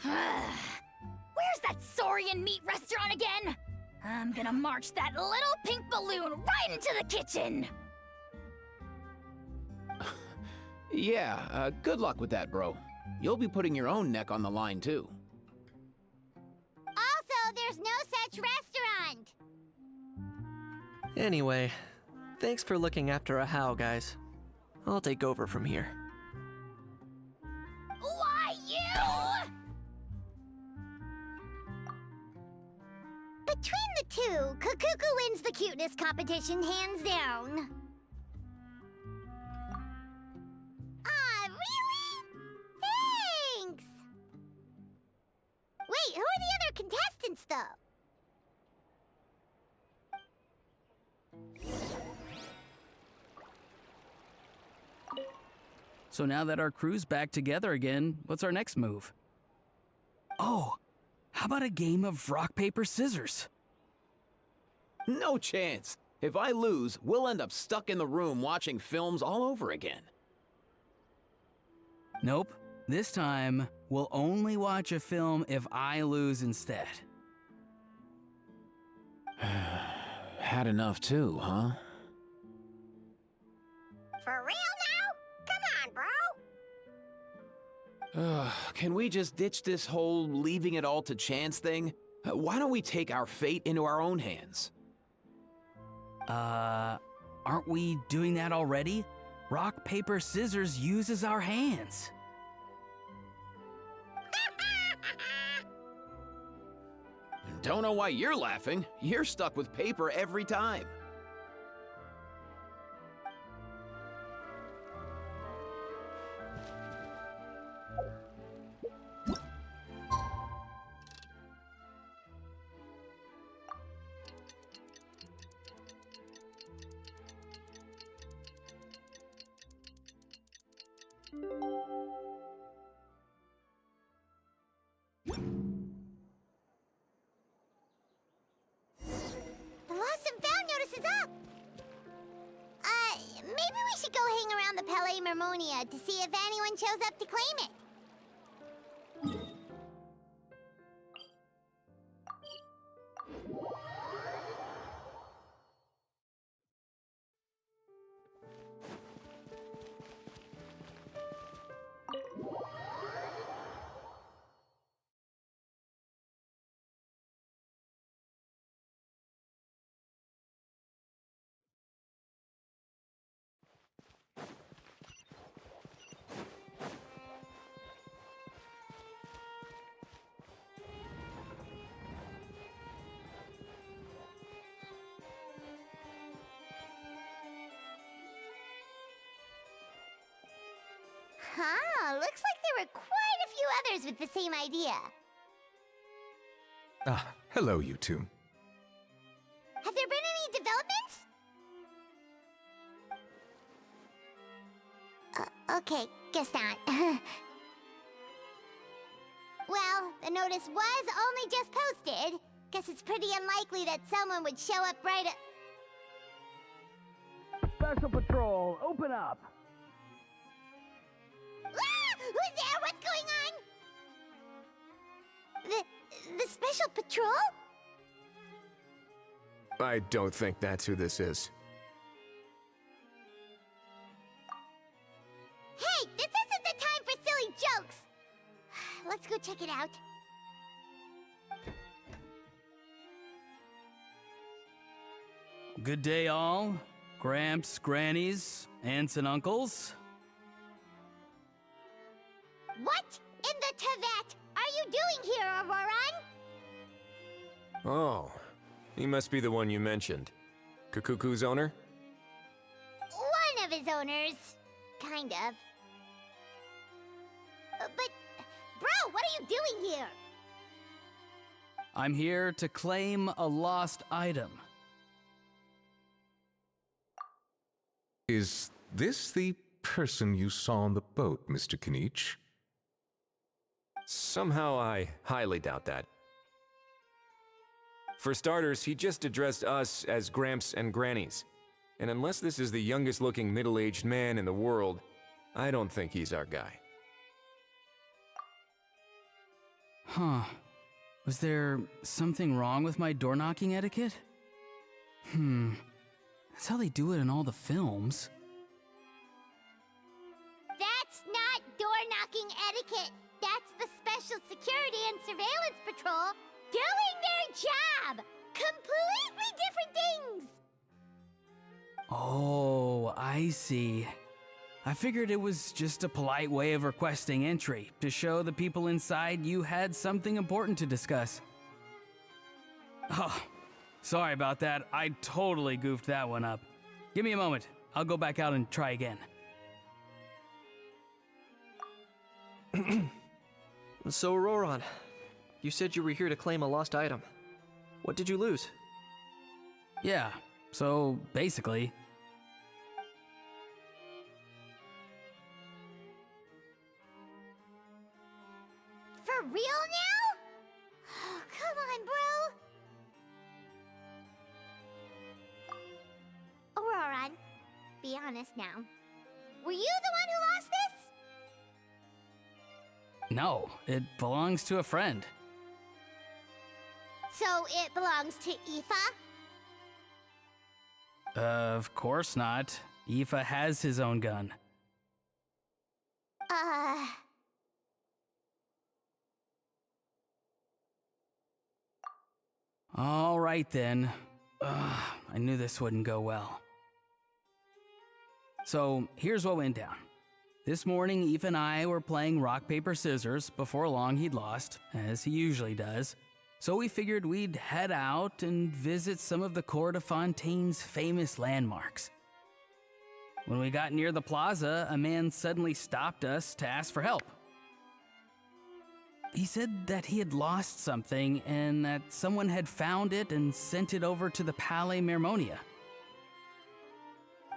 Where's that Saurian meat restaurant again? I'm gonna march that little pink balloon right into the kitchen! Yeah, good luck with that, bro. You'll be putting your own neck on the line, too. Also, there's no such restaurant! Anyway, thanks for looking after a How, guys. I'll take over from here. Why, you? Between the two, Kukuku wins the cuteness competition hands down. Ah, really? Thanks! Wait, who are the other contestants, though? So now that our crew's back together again, what's our next move? Oh, how about a game of rock, paper, scissors? No chance. If I lose, we'll end up stuck in the room watching films all over again. Nope. This time, we'll only watch a film if I lose instead. Had enough too, huh? For real now? Come on, bro. Can we just ditch this whole leaving it all to chance thing? Why don't we take our fate into our own hands? Aren't we doing that already? Rock, paper, scissors uses our hands. Don't know why you're laughing. You're stuck with paper every time. The lost and found notice is up! Maybe we should go hang around the Palais Mermonia to see if anyone shows up to claim it. Huh, looks like there were quite a few others with the same idea. Ah, hello, you two. Have there been any developments? Okay, guess not. Well, the notice was only just posted. Guess it's pretty unlikely that someone would show up right at... Special Patrol, open up! Ah! Who's there? What's going on? The Special Patrol? I don't think that's who this is. Hey, this isn't the time for silly jokes! Let's go check it out. Good day, all. Gramps, grannies, aunts, and uncles. What in the Tevat are you doing here, Auroran? Oh, he must be the one you mentioned. Kukuku's owner? One of his owners. Kind of. But, bro, what are you doing here? I'm here to claim a lost item. Is this the person you saw on the boat, Mr. Kinich? Somehow I highly doubt that. For starters, he just addressed us as Gramps and Grannies. And unless this is the youngest looking middle-aged man in the world, I don't think he's our guy. Huh. Was there something wrong with my door-knocking etiquette? That's how they do it in all the films. That's not door-knocking etiquette. That's the Special Security and Surveillance Patrol doing their job! Completely different things! Oh, I see. I figured it was just a polite way of requesting entry, to show the people inside you had something important to discuss. Oh, sorry about that. I totally goofed that one up. Give me a moment. I'll go back out and try again. So, Auroran, you said you were here to claim a lost item. What did you lose? Yeah, so basically... honest now. Were you the one who lost this? No, it belongs to a friend. So it belongs to Aoife? Of course not. Aoife has his own gun. All right then. I knew this wouldn't go well. So here's what went down. This morning, Aoife and I were playing rock, paper, scissors. Before long, he'd lost, as he usually does. So we figured we'd head out and visit some of the Court of Fontaine's famous landmarks. When we got near the plaza, a man suddenly stopped us to ask for help. He said that he had lost something and that someone had found it and sent it over to the Palais Mermonia.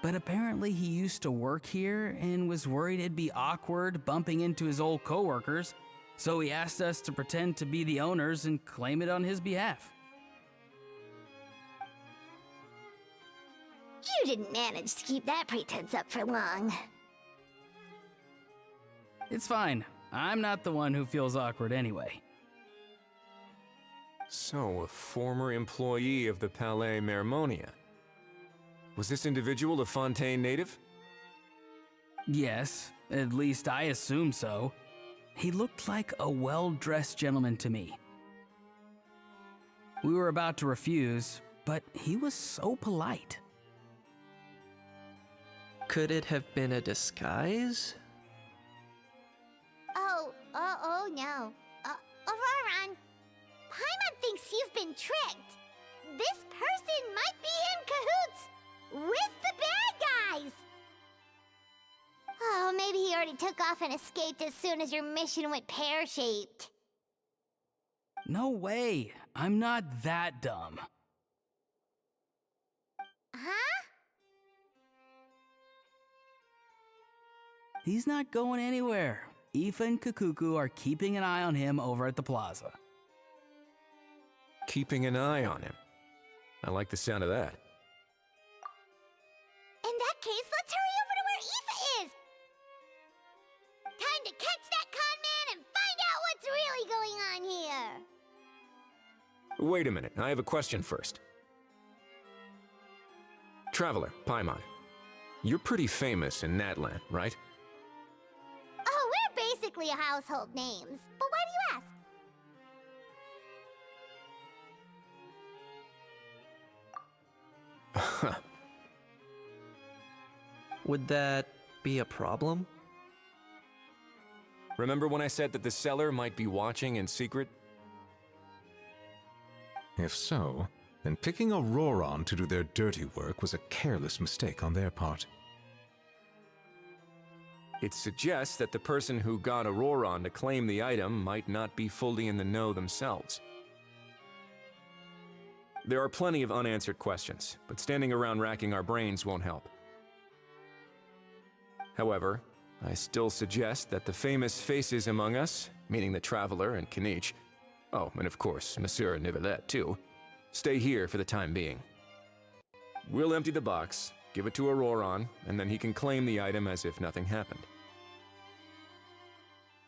But apparently he used to work here and was worried it'd be awkward bumping into his old coworkers, so he asked us to pretend to be the owners and claim it on his behalf. You didn't manage to keep that pretense up for long. It's fine. I'm not the one who feels awkward anyway. So, a former employee of the Palais Mermonia. Was this individual a Fontaine native? Yes, at least I assume so. He looked like a well-dressed gentleman to me. We were about to refuse, but he was so polite. Could it have been a disguise? Oh no. Auroran, Paimon thinks you've been tricked. This person might be in cahoots with the bad guys. Oh, maybe he already took off and escaped as soon as your mission went pear-shaped. No way. I'm not that dumb. Huh? He's not going anywhere. Aoife and Kakuku are keeping an eye on him over at the plaza. Keeping an eye on him. I like the sound of that. In that case, let's hurry over to where Aoife is! Time to catch that con man and find out what's really going on here! Wait a minute, I have a question first. Traveler, Paimon, you're pretty famous in Natlan, right? Oh, we're basically household names. But why do you ask? Would that be a problem? Remember when I said that the seller might be watching in secret? If so, then picking Auroran to do their dirty work was a careless mistake on their part. It suggests that the person who got Auroran to claim the item might not be fully in the know themselves. There are plenty of unanswered questions, but standing around racking our brains won't help. However, I still suggest that the famous faces among us, meaning the Traveler and Kinich, oh, and of course, Monsieur Nivelet too, stay here for the time being. We'll empty the box, give it to Auroran, and then he can claim the item as if nothing happened.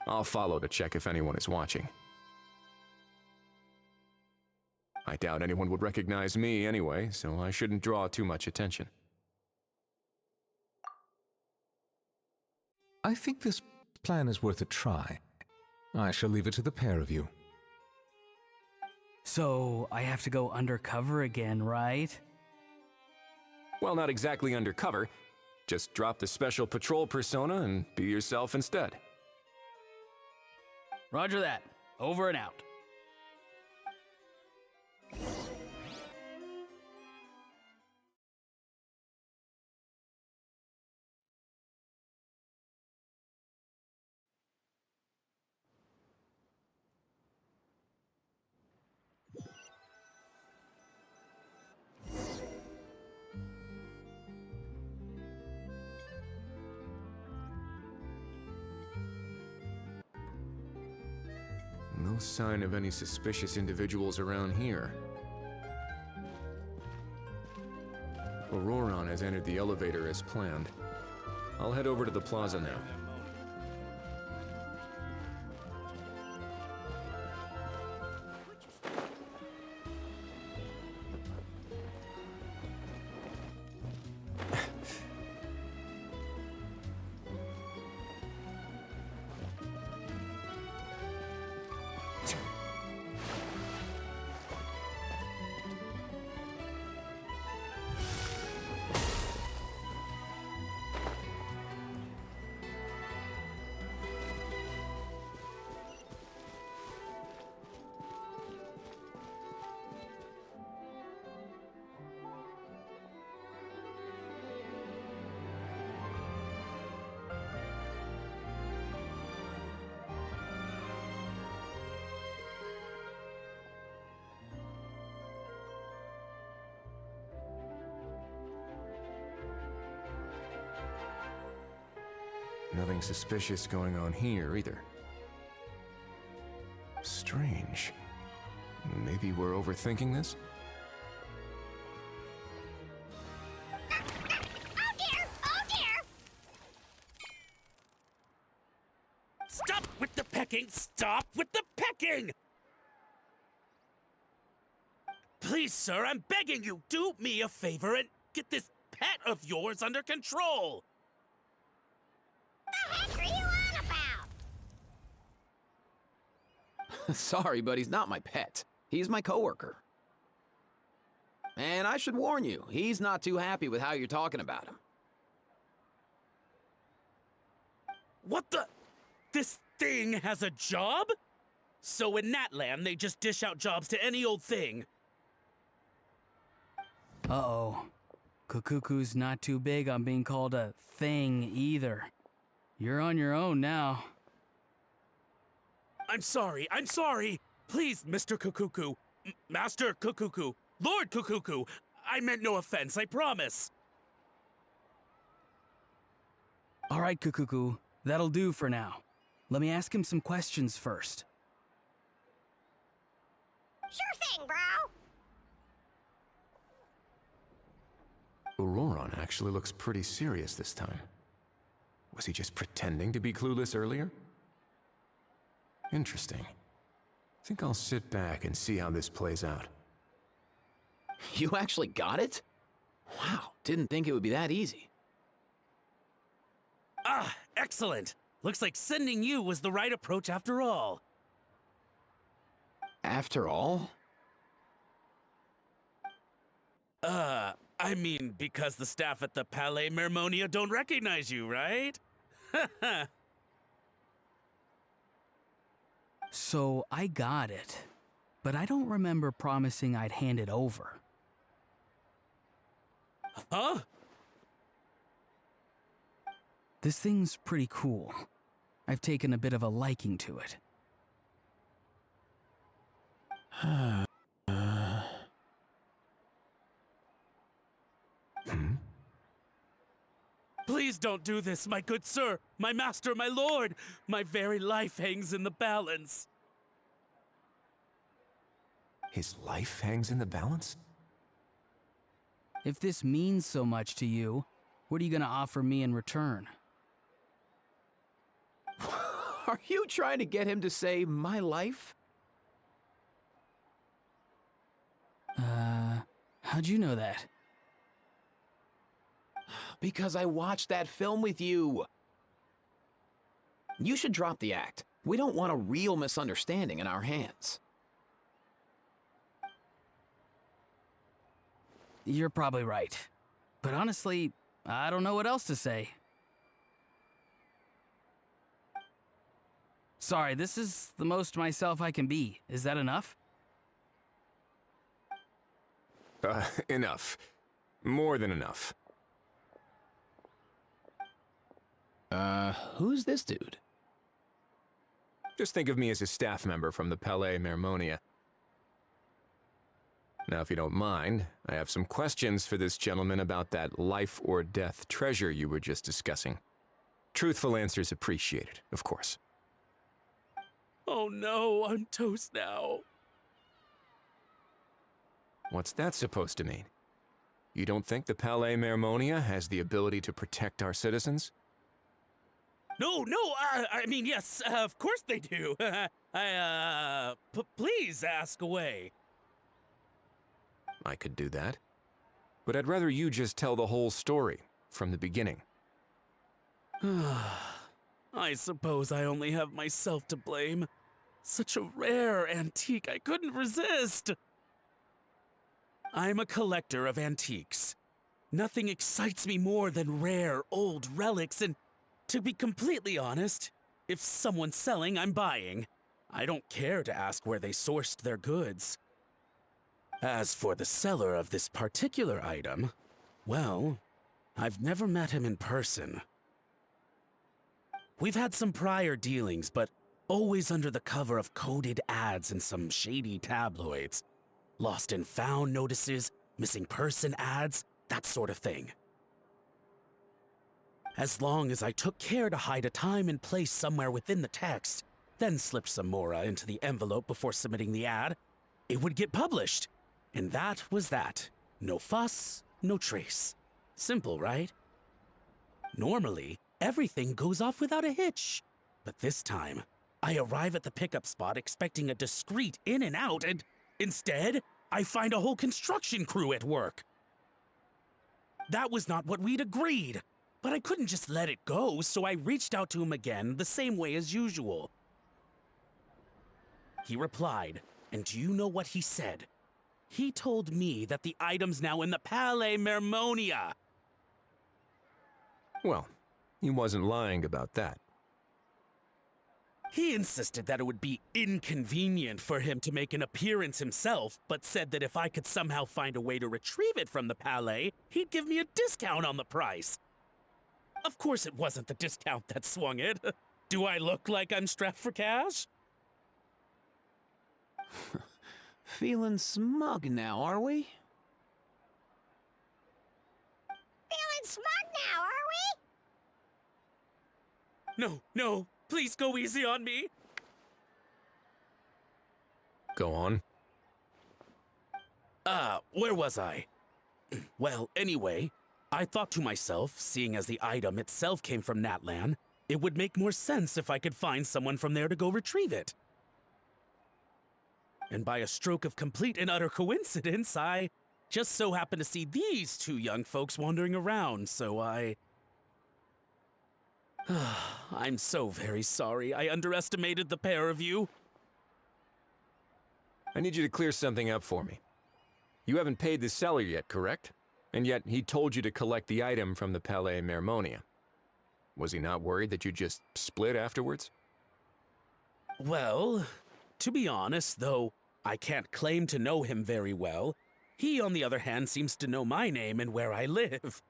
I'll follow to check if anyone is watching. I doubt anyone would recognize me anyway, so I shouldn't draw too much attention. I think this plan is worth a try. I shall leave it to the pair of you. So, I have to go undercover again, right? Well, not exactly undercover. Just drop the special patrol persona and be yourself instead. Roger that. Over and out. No sign of any suspicious individuals around here. Auroran has has entered the elevator as planned. I'll head over to the plaza now. Nothing suspicious going on here, either. Strange. Maybe we're overthinking this? Oh dear! Oh dear! Stop with the pecking! Stop with the pecking! Please, sir, I'm begging you, do me a favor and get this pet of yours under control! The heck are you on about? Sorry, but he's not my pet. He's my coworker. And I should warn you, he's not too happy with how you're talking about him. What the? This thing has a job? So in that land, they just dish out jobs to any old thing. Uh-oh. Kukuku's not too big on being called a thing either. You're on your own now. I'm sorry. Please, Mr. Kukuku. Master Kukuku. Lord Kukuku. I meant no offense, I promise. All right, Kukuku. That'll do for now. Let me ask him some questions first. Sure thing, bro. Auroron actually looks pretty serious this time. Was he just pretending to be clueless earlier? Interesting. Think I'll sit back and see how this plays out. You actually got it? Wow, didn't think it would be that easy. Ah, excellent. Looks like sending you was the right approach after all. After all? I mean, because the staff at the Palais Mermonia don't recognize you, right? So I got it, but I don't remember promising I'd hand it over. Huh? This thing's pretty cool. I've taken a bit of a liking to it. Please don't do this, my good sir, my master, my lord. My very life hangs in the balance. His life hangs in the balance? If this means so much to you, what are you gonna offer me in return? Are you trying to get him to say my life? How'd you know that? Because I watched that film with you. You should drop the act. We don't want a real misunderstanding in our hands. You're probably right. But honestly, I don't know what else to say. Sorry, this is the most myself I can be. Is that enough? Enough. More than enough. Who's this dude? Just think of me as a staff member from the Palais Mermonia. Now, if you don't mind, I have some questions for this gentleman about that life or death treasure you were just discussing. Truthful answers appreciated, of course. Oh no, I'm toast now. What's that supposed to mean? You don't think the Palais Mermonia has the ability to protect our citizens? No, I mean, yes, of course they do. Please ask away. I could do that. But I'd rather you just tell the whole story, from the beginning. I suppose I only have myself to blame. Such a rare antique, I couldn't resist. I'm a collector of antiques. Nothing excites me more than rare, old relics, and to be completely honest, if someone's selling, I'm buying. I don't care to ask where they sourced their goods. As for the seller of this particular item, well, I've never met him in person. We've had some prior dealings, but always under the cover of coded ads in some shady tabloids. Lost and found notices, missing person ads, that sort of thing. As long as I took care to hide a time and place somewhere within the text, then slipped some mora into the envelope before submitting the ad, it would get published. And that was that. No fuss, no trace. Simple, right? Normally, everything goes off without a hitch. But this time, I arrive at the pickup spot expecting a discreet in and out, and instead, I find a whole construction crew at work. That was not what we'd agreed, but I couldn't just let it go, so I reached out to him again the same way as usual. He replied, and do you know what he said? He told me that the item's now in the Palais Mermonia. Well, he wasn't lying about that. He insisted that it would be inconvenient for him to make an appearance himself, but said that if I could somehow find a way to retrieve it from the Palais, he'd give me a discount on the price. Of course it wasn't the discount that swung it. Do I look like I'm strapped for cash? Feeling smug now, are we? Feeling smug now, are we? No, please go easy on me. Go on. Where was I? Well, anyway, I thought to myself, seeing as the item itself came from Natlan, it would make more sense if I could find someone from there to go retrieve it. And by a stroke of complete and utter coincidence, I just so happened to see these two young folks wandering around, so I'm so very sorry I underestimated the pair of you. I need you to clear something up for me. You haven't paid the seller yet, correct? And yet he told you to collect the item from the Palais Mermonia. Was he not worried that you'd just split afterwards? Well, to be honest, though I can't claim to know him very well, he, on the other hand, seems to know my name and where I live.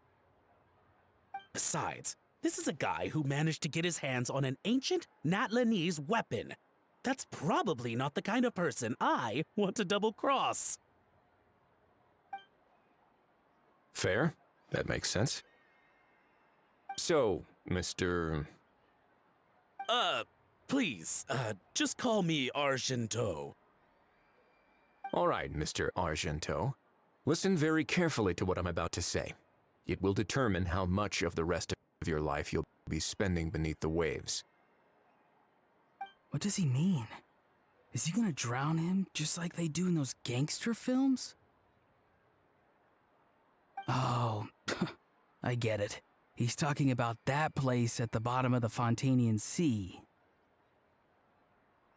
Besides, this is a guy who managed to get his hands on an ancient Natlanese weapon. That's probably not the kind of person I want to double-cross. Fair. That makes sense. So, Mr. Please, just call me Argento. All right, Mr. Argento. Listen very carefully to what I'm about to say. It will determine how much of the rest of your life you'll be spending beneath the waves. What does he mean? Is he gonna drown him just like they do in those gangster films? Oh, I get it. He's talking about that place at the bottom of the Fontanian Sea.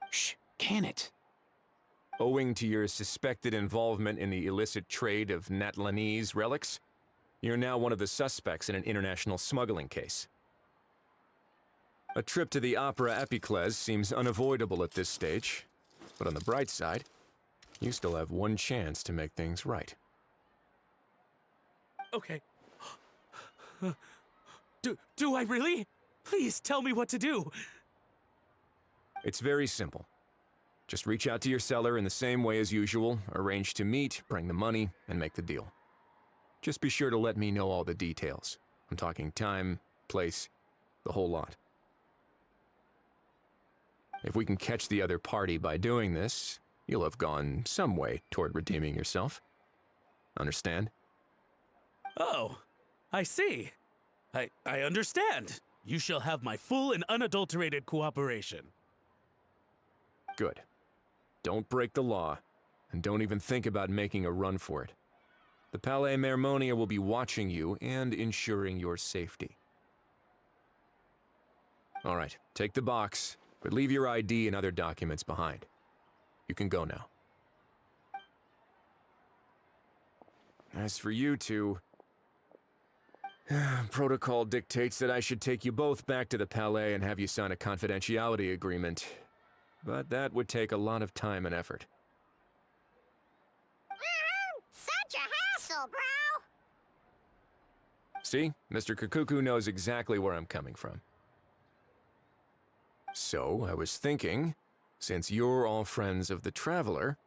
Shh, can it? Owing to your suspected involvement in the illicit trade of Natlanese relics, you're now one of the suspects in an international smuggling case. A trip to the Opera Epiclese seems unavoidable at this stage, but on the bright side, you still have one chance to make things right. Okay. Do I really? Please tell me what to do. It's very simple. Just reach out to your seller in the same way as usual, arrange to meet, bring the money, and make the deal. Just be sure to let me know all the details. I'm talking time, place, the whole lot. If we can catch the other party by doing this, you'll have gone some way toward redeeming yourself. Understand? Oh, I see. I understand. You shall have my full and unadulterated cooperation. Good. Don't break the law, and don't even think about making a run for it. The Palais Mermonia will be watching you and ensuring your safety. All right, take the box, but leave your ID and other documents behind. You can go now. As for you two, protocol dictates that I should take you both back to the Palais and have you sign a confidentiality agreement. But that would take a lot of time and effort. Such a hassle, bro! See? Mr. Kukuku knows exactly where I'm coming from. So, I was thinking, since you're all friends of the Traveler...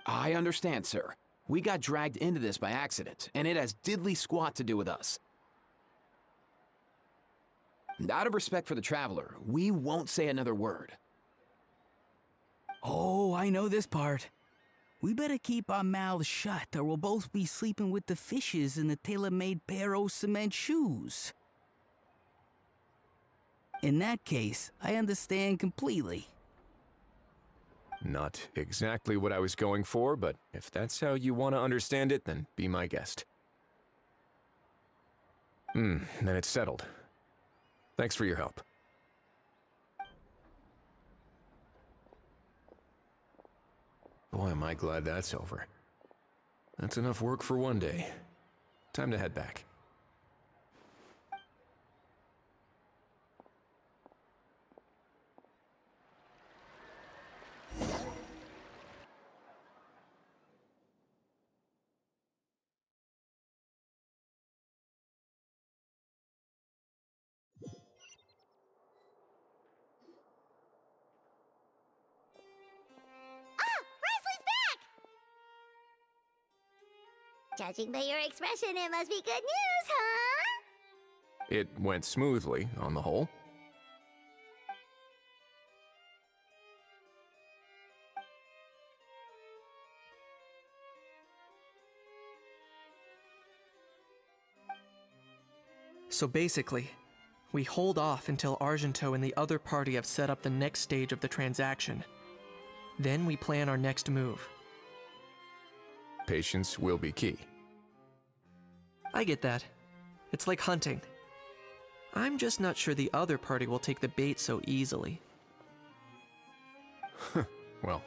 I understand, sir. We got dragged into this by accident, and it has diddly squat to do with us. And out of respect for the Traveler, we won't say another word. Oh, I know this part. We better keep our mouths shut, or we'll both be sleeping with the fishes in the tailor-made pair of cement shoes. In that case, I understand completely. Not exactly what I was going for, but if that's how you want to understand it, then be my guest. Then it's settled. Thanks for your help. Boy, am I glad that's over. That's enough work for one day. Time to head back. Judging by your expression, it must be good news, huh? It went smoothly, on the whole. So basically, we hold off until Argento and the other party have set up the next stage of the transaction. Then we plan our next move. Patience will be key. I get that. It's like hunting. I'm just not sure the other party will take the bait so easily. Well,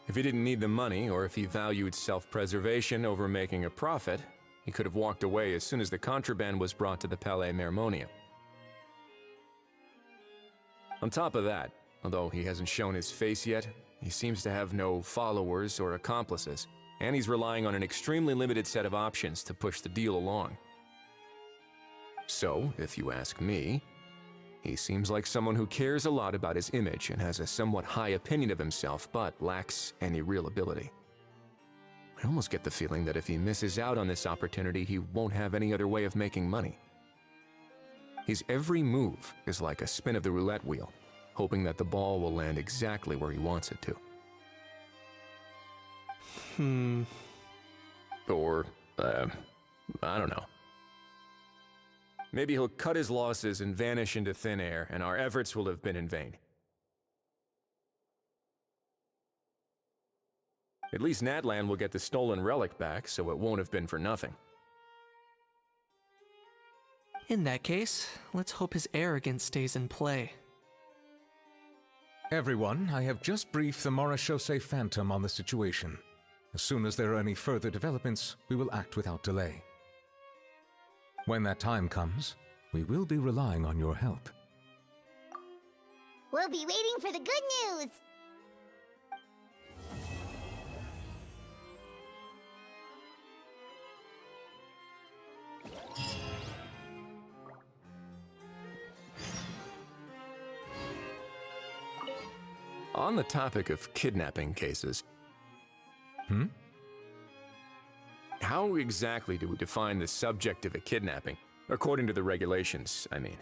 if he didn't need the money, or if he valued self-preservation over making a profit, he could have walked away as soon as the contraband was brought to the Palais Mermonia. On top of that, although he hasn't shown his face yet, he seems to have no followers or accomplices, and he's relying on an extremely limited set of options to push the deal along. So, if you ask me, he seems like someone who cares a lot about his image and has a somewhat high opinion of himself, but lacks any real ability. I almost get the feeling that if he misses out on this opportunity, he won't have any other way of making money. His every move is like a spin of the roulette wheel, hoping that the ball will land exactly where he wants it to. Or, I don't know. Maybe he'll cut his losses and vanish into thin air, and our efforts will have been in vain. At least Natlan will get the stolen relic back, so it won't have been for nothing. In that case, let's hope his arrogance stays in play. Everyone, I have just briefed the Marechaussee Phantom on the situation. As soon as there are any further developments, we will act without delay. When that time comes, we will be relying on your help. We'll be waiting for the good news! On the topic of kidnapping cases... How exactly do we define the subject of a kidnapping? According to the regulations, I mean.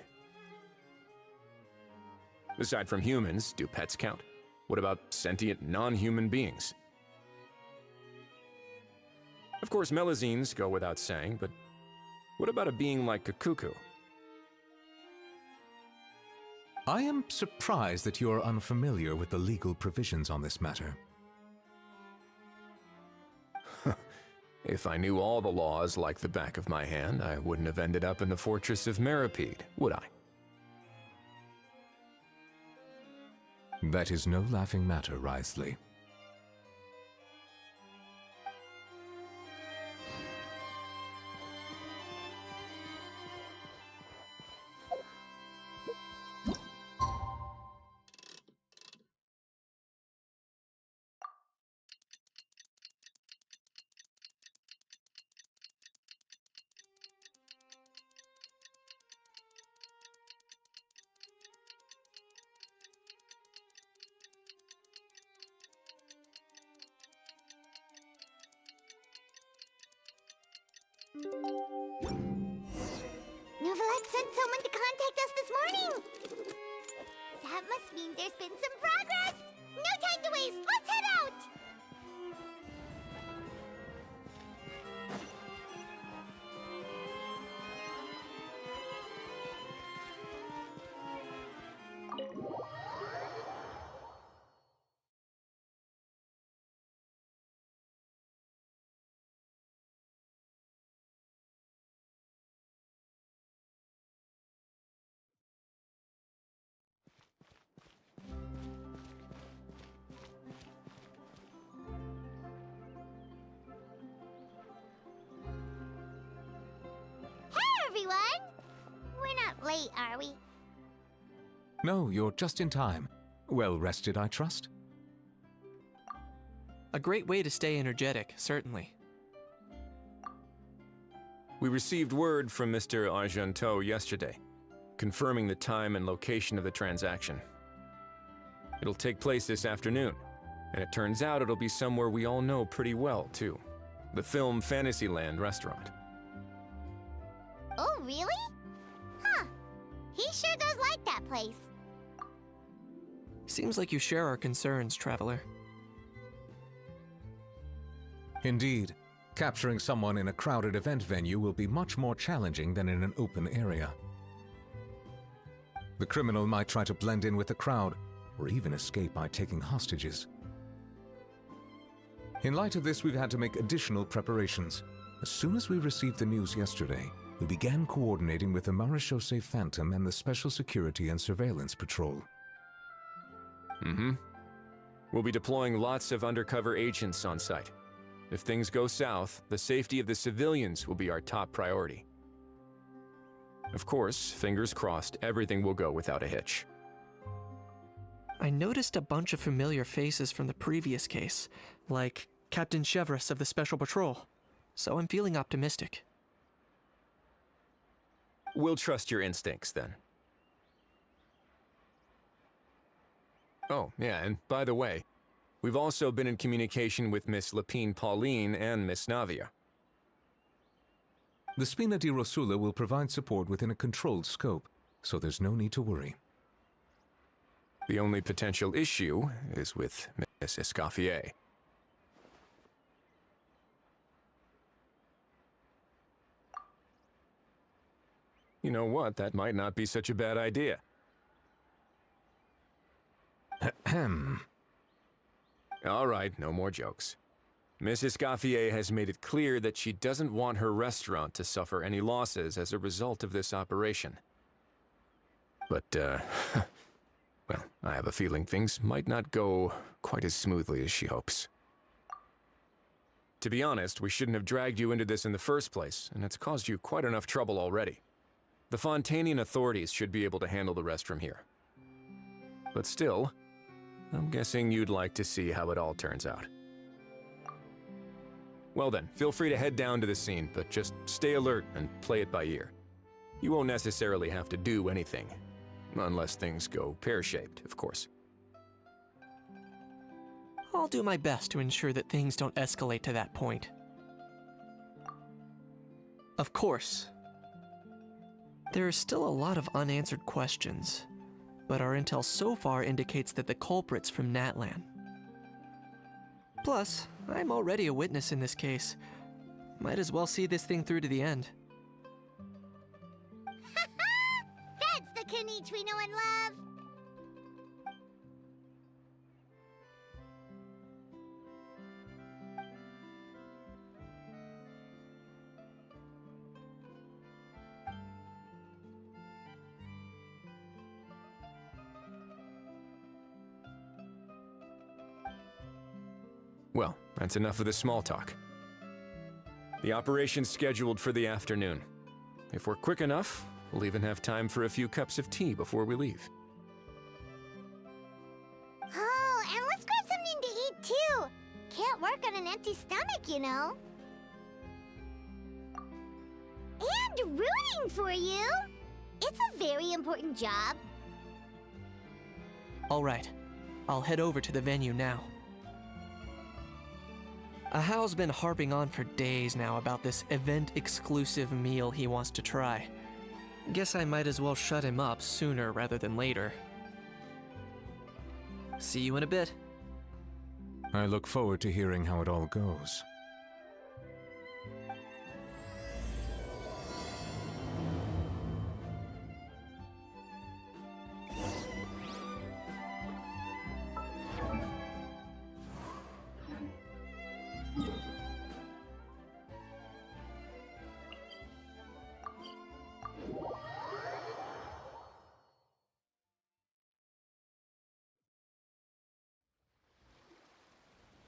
Aside from humans, do pets count? What about sentient, non-human beings? Of course, melazines go without saying, but what about a being like Kukuku? I am surprised that you are unfamiliar with the legal provisions on this matter. If I knew all the laws like the back of my hand, I wouldn't have ended up in the fortress of Meripede, would I? That is no laughing matter, Wriothesley. Novelette sent someone to contact us this morning! That must mean there's been some progress! No time to waste! Let's head out! Everyone! We're not late, are we? No, you're just in time. Well rested, I trust? A great way to stay energetic, certainly. We received word from Mr. Argenteau yesterday, confirming the time and location of the transaction. It'll take place this afternoon, and it turns out it'll be somewhere we all know pretty well, too. The Film Fantasyland restaurant. Oh, really? Huh. He sure does like that place. Seems like you share our concerns, Traveler. Indeed. Capturing someone in a crowded event venue will be much more challenging than in an open area. The criminal might try to blend in with the crowd, or even escape by taking hostages. In light of this, we've had to make additional preparations. As soon as we received the news yesterday, we began coordinating with the Marechaussee Phantom and the Special Security and Surveillance Patrol. We'll be deploying lots of undercover agents on site. If things go south, the safety of the civilians will be our top priority. Of course, fingers crossed, everything will go without a hitch. I noticed a bunch of familiar faces from the previous case, like Captain Chevreuse of the Special Patrol, so I'm feeling optimistic. We'll trust your instincts, then. Oh, yeah, and by the way, we've also been in communication with Miss Pauline and Miss Navia. The Spina di Rosula will provide support within a controlled scope, so there's no need to worry. The only potential issue is with Miss Escoffier. You know what? That might not be such a bad idea. Ahem. All right, no more jokes. Miss Escoffier has made it clear that she doesn't want her restaurant to suffer any losses as a result of this operation. But, well, I have a feeling things might not go quite as smoothly as she hopes. To be honest, we shouldn't have dragged you into this in the first place, and it's caused you quite enough trouble already. The Fontanian authorities should be able to handle the rest from here. But still, I'm guessing you'd like to see how it all turns out. Well then, feel free to head down to the scene, but just stay alert and play it by ear. You won't necessarily have to do anything, unless things go pear-shaped, of course. I'll do my best to ensure that things don't escalate to that point. Of course. There are still a lot of unanswered questions, but our intel so far indicates that the culprit's from Natlan. Plus, I'm already a witness in this case, Might as well see this thing through to the end. That's the kinich we know and love. Well, that's enough of the small talk. The operation's scheduled for the afternoon. If we're quick enough, we'll even have time for a few cups of tea before we leave. Oh, and let's grab something to eat too. Can't work on an empty stomach, you know. And rooting for you. It's a very important job. All right, I'll head over to the venue now. Ahao's been harping on for days now about this event-exclusive meal he wants to try. Guess I might as well shut him up sooner rather than later. See you in a bit. I look forward to hearing how it all goes.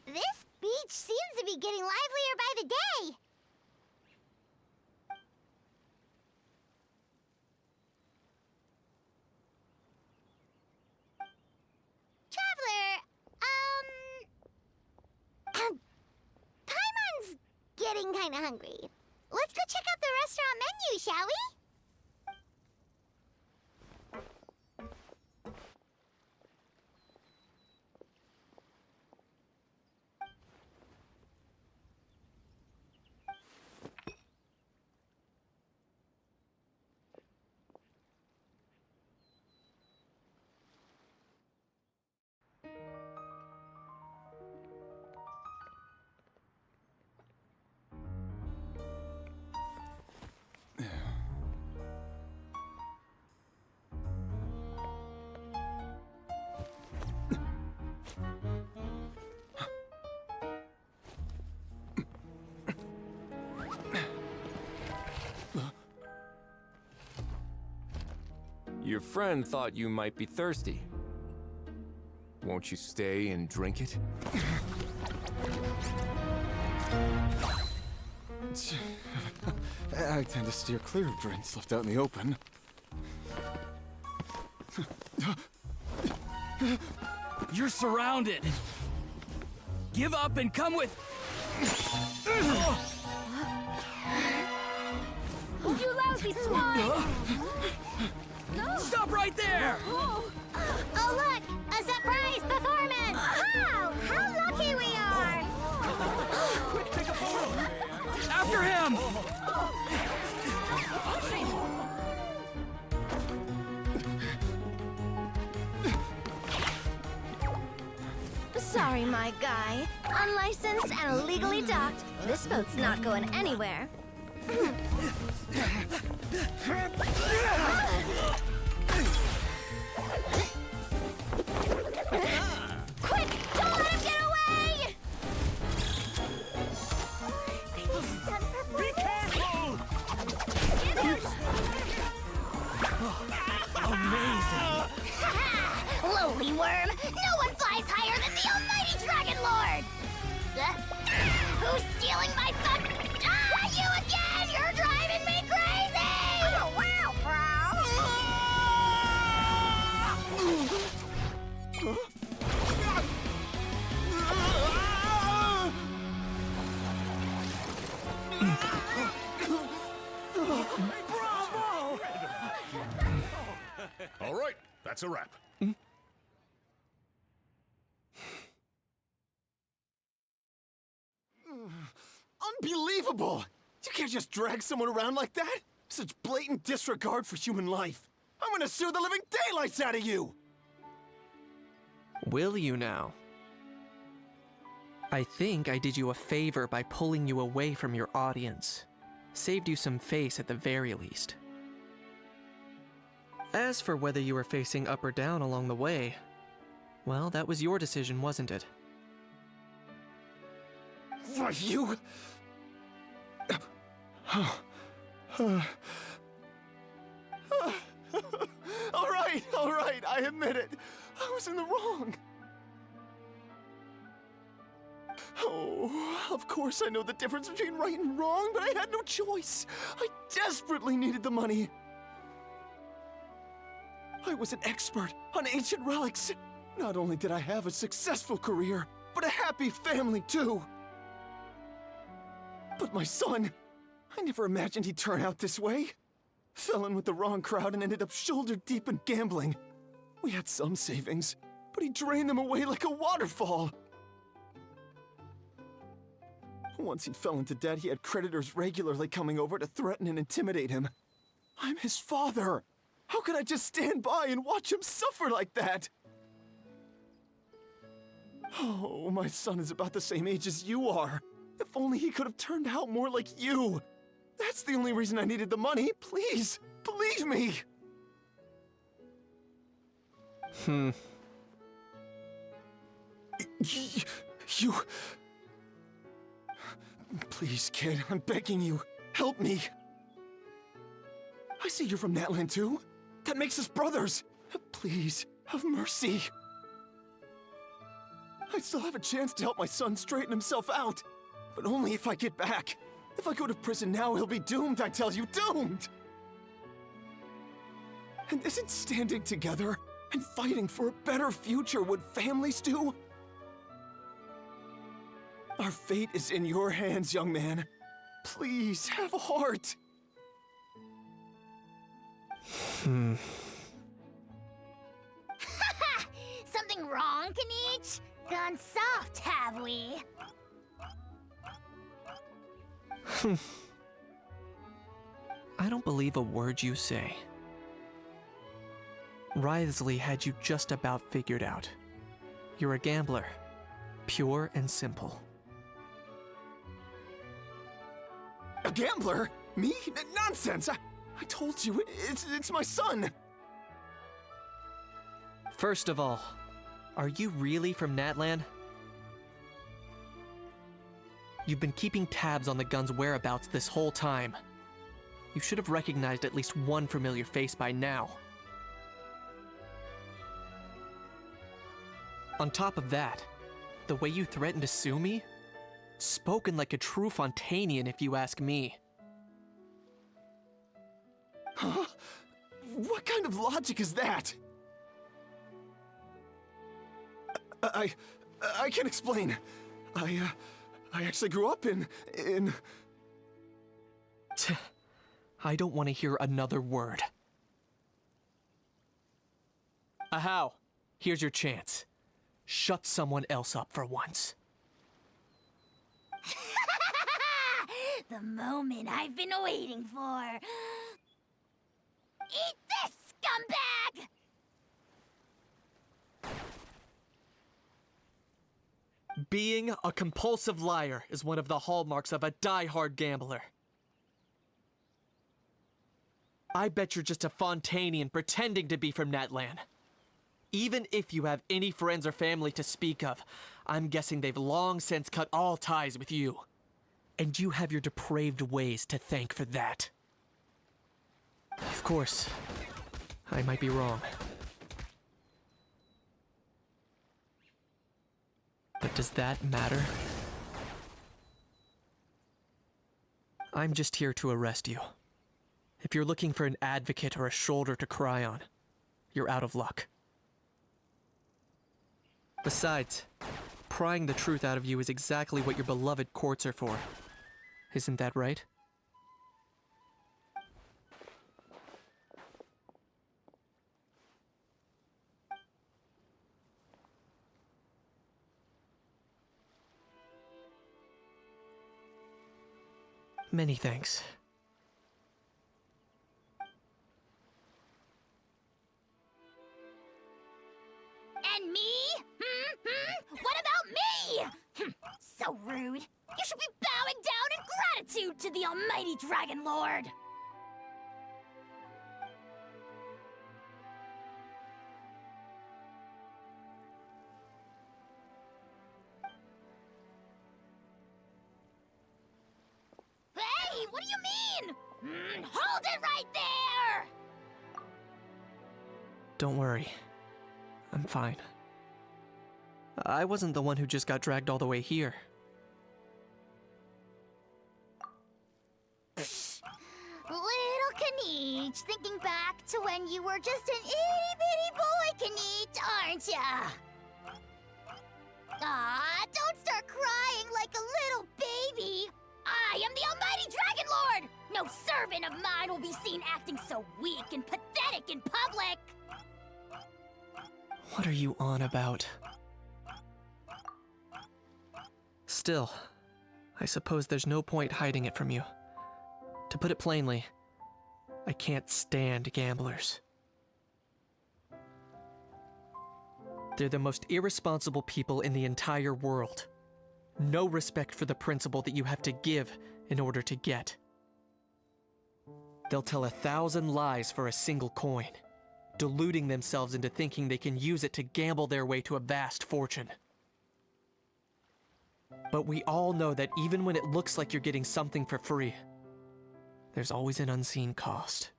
This beach seems to be getting livelier by the day. Traveler, Paimon's getting kinda hungry. Let's go check out the restaurant menu, shall we? Your friend thought you might be thirsty. Won't you stay and drink it? I tend to steer clear of drinks left out in the open. You're surrounded. Give up and come with. You lousy swine! Stop right there! Oh, look! A surprise performance! Wow! How lucky we are! Quick, take a photo! After him! Sorry, my guy. Unlicensed and illegally docked, this boat's not going anywhere. Quick! Don't let him get away! Be careful! Amazing! Lowly worm! No one flies higher than the almighty Dragon Lord! Who's stealing my fun? Ah, you again! You're driving me crazy! Oh, wow, Bravo! All right, that's a wrap. Unbelievable! You can't just drag someone around like that! Such blatant disregard for human life! I'm gonna sue the living daylights out of you! Will you now? I think I did you a favor by pulling you away from your audience. Saved you some face at the very least. As for whether you were facing up or down along the way, well, that was your decision, wasn't it? Why, you... All right, I admit it. I was in the wrong. Oh, of course I know the difference between right and wrong, but I had no choice. I desperately needed the money. I was an expert on ancient relics. Not only did I have a successful career, but a happy family too. But my son, I never imagined he'd turn out this way. Fell in with the wrong crowd and ended up shoulder deep in gambling. We had some savings, but he drained them away like a waterfall. Once he fell into debt, he had creditors regularly coming over to threaten and intimidate him. I'm his father. How could I just stand by and watch him suffer like that? Oh, my son is about the same age as you are. If only he could have turned out more like you. That's the only reason I needed the money. Please, believe me. You... Please, kid, I'm begging you. Help me. I see you're from Natland too. That makes us brothers. Please, have mercy. I still have a chance to help my son straighten himself out. But only if I get back. If I go to prison now, he'll be doomed, I tell you, doomed! And isn't standing together and fighting for a better future what families do? Our fate is in your hands, young man. Please, have a heart. Something wrong, Kinich? Gone soft, have we? I don't believe a word you say. Wriothesley had you just about figured out. You're a gambler. Pure and simple. A gambler? Me? Nonsense! I told you, it's my son! First of all, are you really from Natland? You've been keeping tabs on the gun's whereabouts this whole time. You should have recognized at least one familiar face by now. On top of that, the way you threatened to sue me? Spoken like a true Fontanian, if you ask me. Huh? What kind of logic is that? I can explain. I actually grew up in... I don't want to hear another word. Ahow, here's your chance. Shut someone else up for once. The moment I've been waiting for. Eat this, scumbag! Being a compulsive liar is one of the hallmarks of a die-hard gambler. I bet you're just a Fontanian pretending to be from Natland. Even if you have any friends or family to speak of, I'm guessing they've long since cut all ties with you. And you have your depraved ways to thank for that. Of course, I might be wrong. But does that matter? I'm just here to arrest you. If you're looking for an advocate or a shoulder to cry on, you're out of luck. Besides, prying the truth out of you is exactly what your beloved courts are for. Isn't that right? Many thanks. And me? What about me? the almighty Dragon Lord! Hey, what do you mean? Hold it right there! Don't worry. I'm fine. I wasn't the one who just got dragged all the way here. Little kinich, thinking back to when you were just an itty-bitty boy, kinich, aren't ya? Aw, don't start crying like a little baby! I am the almighty Dragon Lord! No servant of mine will be seen acting so weak and pathetic in public! What are you on about? Still, I suppose there's no point hiding it from you. To put it plainly, I can't stand gamblers. They're the most irresponsible people in the entire world. No respect for the principle that you have to give in order to get. They'll tell 1,000 lies for a single coin, deluding themselves into thinking they can use it to gamble their way to a vast fortune. But we all know that even when it looks like you're getting something for free, there's always an unseen cost.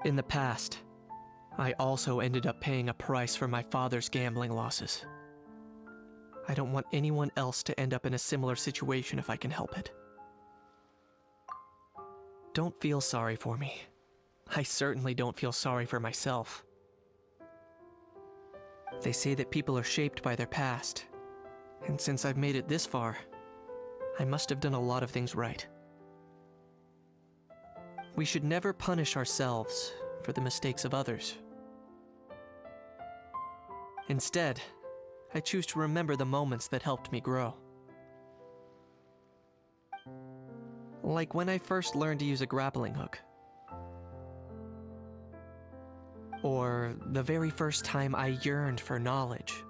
In the past, I also ended up paying a price for my father's gambling losses. I don't want anyone else to end up in a similar situation if I can help it. Don't feel sorry for me. I certainly don't feel sorry for myself. They say that people are shaped by their past, and since I've made it this far, I must have done a lot of things right. We should never punish ourselves for the mistakes of others. Instead, I choose to remember the moments that helped me grow. Like when I first learned to use a grappling hook. Or the very first time I yearned for knowledge.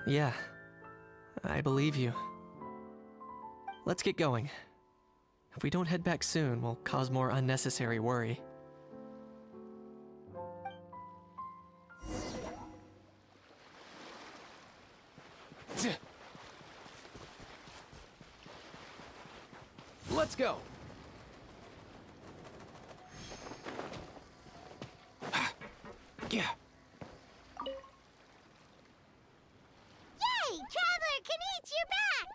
Yeah, I believe you. Let's get going. If we don't head back soon, we'll cause more unnecessary worry. Let's go! Yeah. Yay! Traveler Kinich, you're back!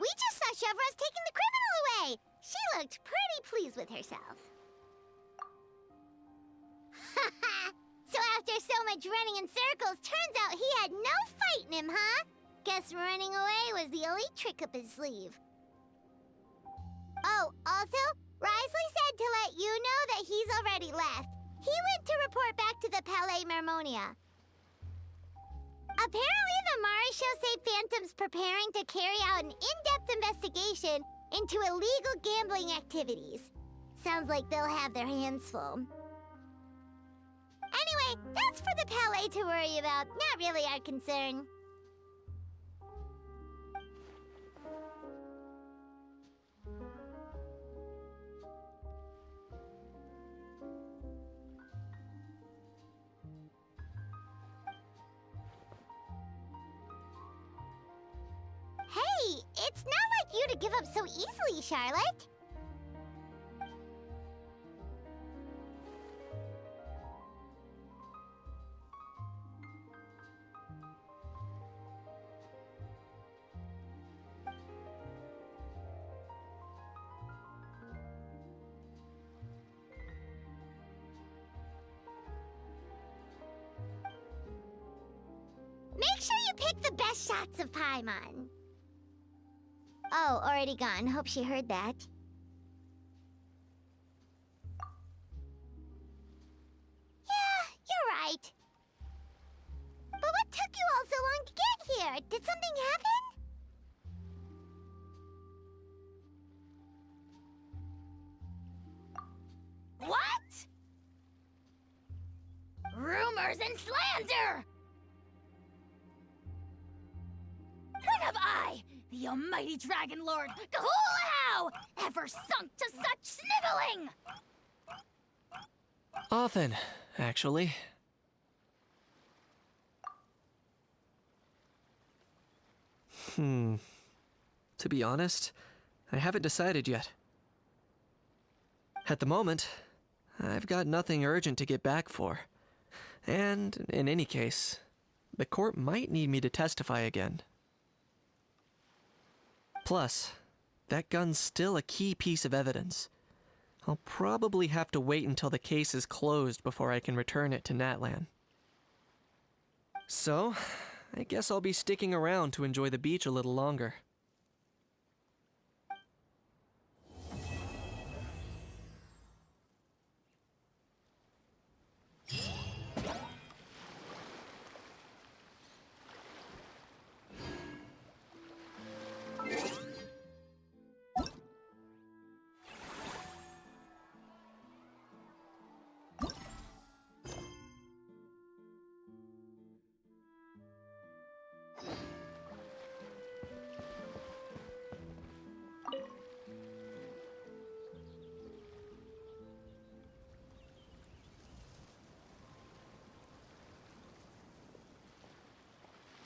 We just saw Chevro's taking the criminal away! She looked pretty pleased with herself. So after so much running in circles, turns out he had no fight in him, huh? Guess running away was the only trick up his sleeve. Oh, also, Risley said to let you know that he's already left. He went to report back to the Palais Mermonia. Apparently, the Mari show say Phantom's preparing to carry out an in-depth investigation into illegal gambling activities. Sounds like they'll have their hands full. Anyway, that's for the Palais to worry about, not really our concern. Hey, it's not like you to give up so easily, Charlotte. Make sure you pick the best shots of Paimon. Oh, already gone. Hope she heard that. Yeah, you're right. But what took you all so long to get here? Did something happen? What? Rumors and slander! The almighty Dragon Lord, Kahulahau, ever sunk to such sniveling! Often, actually. To be honest, I haven't decided yet. At the moment, I've got nothing urgent to get back for. And, in any case, the court might need me to testify again. Plus, that gun's still a key piece of evidence. I'll probably have to wait until the case is closed before I can return it to Natlan. So, I guess I'll be sticking around to enjoy the beach a little longer.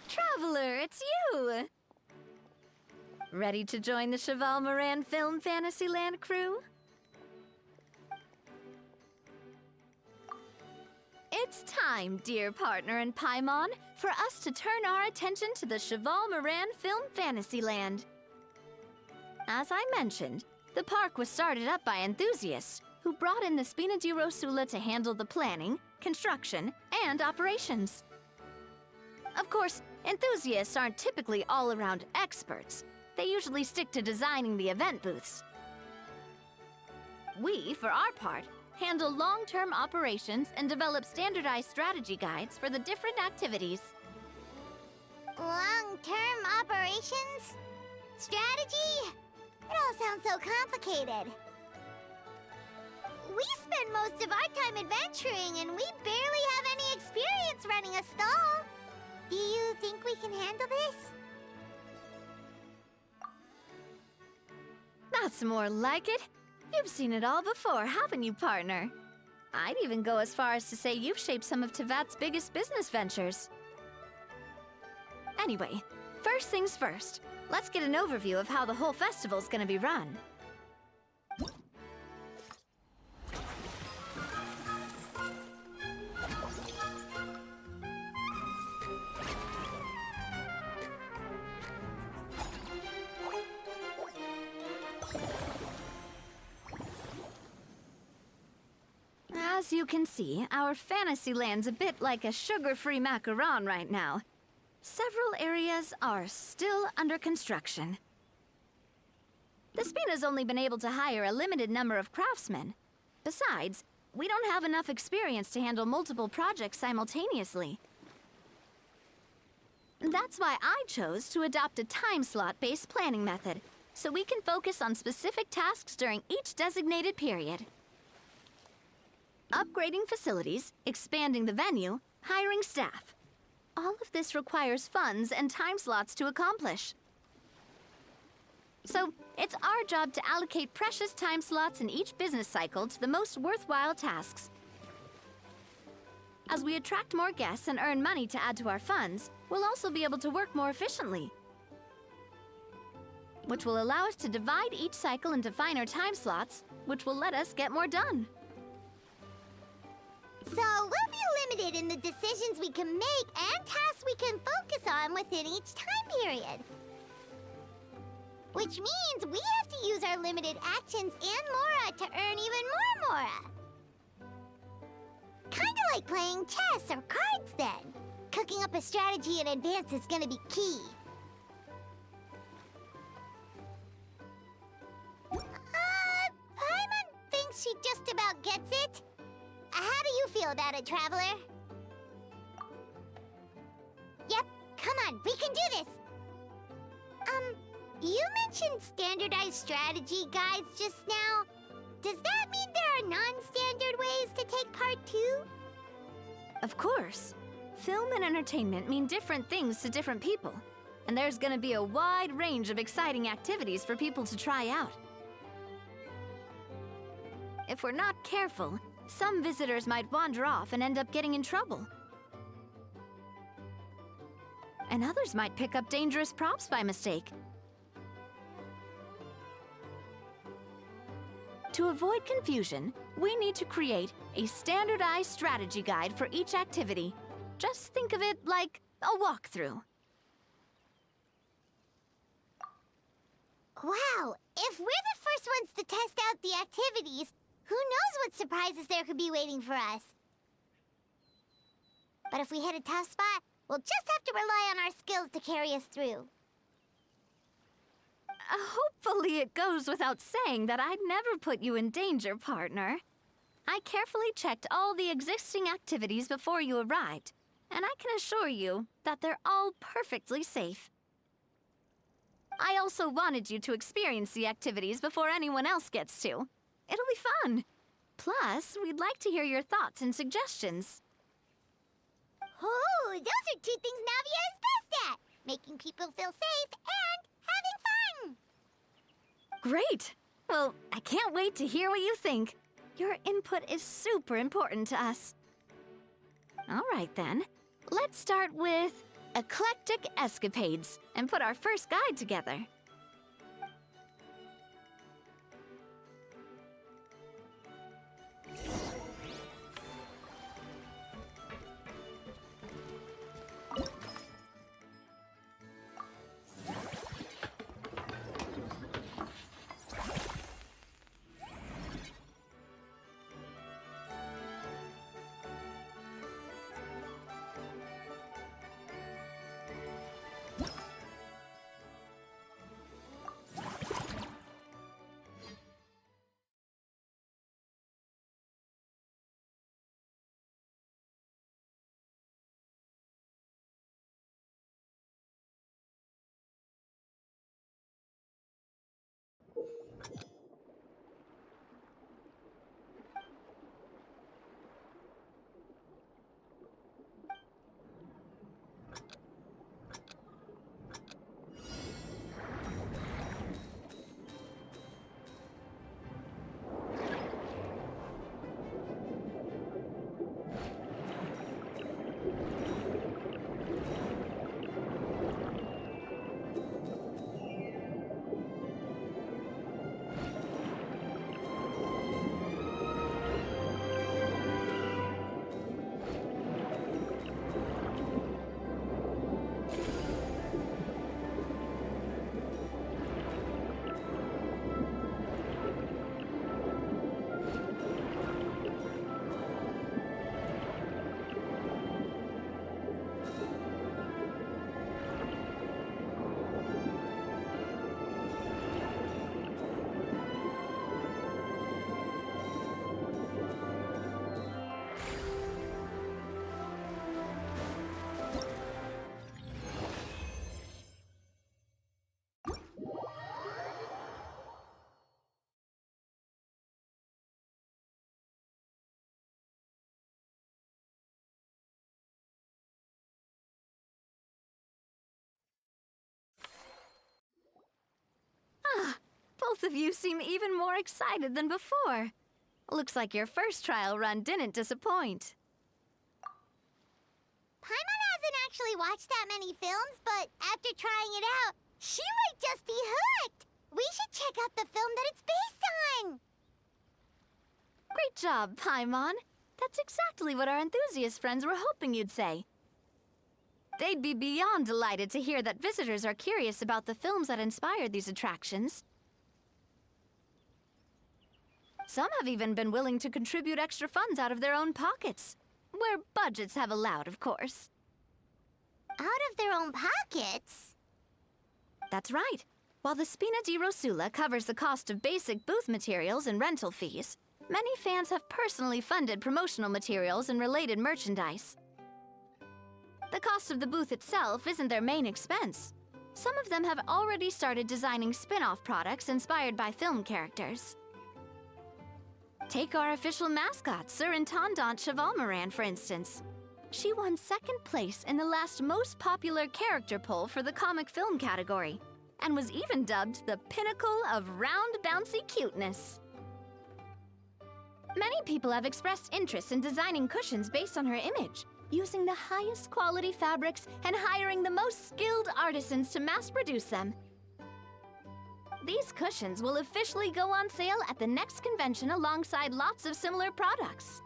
Traveler, it's you! Ready to join the Cheval Moran Film Fantasyland crew? It's time, dear partner in Paimon, for us to turn our attention to the Cheval Moran Film Fantasyland. As I mentioned, the park was started up by enthusiasts who brought in the Spina di Rosula to handle the planning, construction, and operations. Of course, enthusiasts aren't typically all-around experts. They usually stick to designing the event booths. We, for our part, handle long-term operations and develop standardized strategy guides for the different activities. Long-term operations? Strategy? It all sounds so complicated. We spend most of our time adventuring, and we barely have any experience running a stall. Do you think we can handle this? That's more like it. You've seen it all before, haven't you, partner? I'd even go as far as to say you've shaped some of Tevat's biggest business ventures. Anyway, first things first. Let's get an overview of how the whole festival's gonna be run. As you can see, our Fantasyland's a bit like a sugar-free macaron right now. Several areas are still under construction. The Spina's only been able to hire a limited number of craftsmen. Besides, we don't have enough experience to handle multiple projects simultaneously. That's why I chose to adopt a time slot-based planning method, so we can focus on specific tasks during each designated period. Upgrading facilities, expanding the venue, hiring staff. All of this requires funds and time slots to accomplish. So, it's our job to allocate precious time slots in each business cycle to the most worthwhile tasks. As we attract more guests and earn money to add to our funds, we'll also be able to work more efficiently, which will allow us to divide each cycle into finer time slots, which will let us get more done. So we'll be limited in the decisions we can make and tasks we can focus on within each time period. Which means we have to use our limited actions and Mora to earn even more Mora. Kinda like playing chess or cards then. Cooking up a strategy in advance is gonna be key. Paimon thinks she just about gets it. How do you feel about it, Traveler? Yep, come on, we can do this! You mentioned standardized strategy guides just now. Does that mean there are non-standard ways to take part too? Of course. Film and entertainment mean different things to different people. and there's gonna be a wide range of exciting activities for people to try out. If we're not careful, some visitors might wander off and end up getting in trouble. And others might pick up dangerous props by mistake. To avoid confusion, we need to create a standardized strategy guide for each activity. Just think of it like a walkthrough. Wow, if we're the first ones to test out the activities, who knows what surprises there could be waiting for us? But if we hit a tough spot, we'll just have to rely on our skills to carry us through. Hopefully it goes without saying that I'd never put you in danger, partner. I carefully checked all the existing activities before you arrived, and I can assure you that they're all perfectly safe. I also wanted you to experience the activities before anyone else gets to. It'll be fun. Plus, we'd like to hear your thoughts and suggestions. Oh, those are two things Navia is best at. Making people feel safe and having fun. Great! Well, I can't wait to hear what you think. Your input is super important to us. All right then, let's start with eclectic escapades and put our first guide together. Both of you seem even more excited than before. Looks like your first trial run didn't disappoint. Paimon hasn't actually watched that many films, but after trying it out, she might just be hooked. We should check out the film that it's based on. Great job, Paimon. That's exactly what our enthusiast friends were hoping you'd say. They'd be beyond delighted to hear that visitors are curious about the films that inspired these attractions. Some have even been willing to contribute extra funds out of their own pockets. Where budgets have allowed, of course. Out of their own pockets? That's right. While the spina di rosula covers the cost of basic booth materials and rental fees, many fans have personally funded promotional materials and related merchandise. The cost of the booth itself isn't their main expense. Some of them have already started designing spin-off products inspired by film characters. Take our official mascot, Sir Intendant Chevalmoran, for instance. She won second place in the last most popular character poll for the comic film category, and was even dubbed the pinnacle of round bouncy cuteness. Many people have expressed interest in designing cushions based on her image, using the highest quality fabrics and hiring the most skilled artisans to mass produce them. These cushions will officially go on sale at the next convention alongside lots of similar products.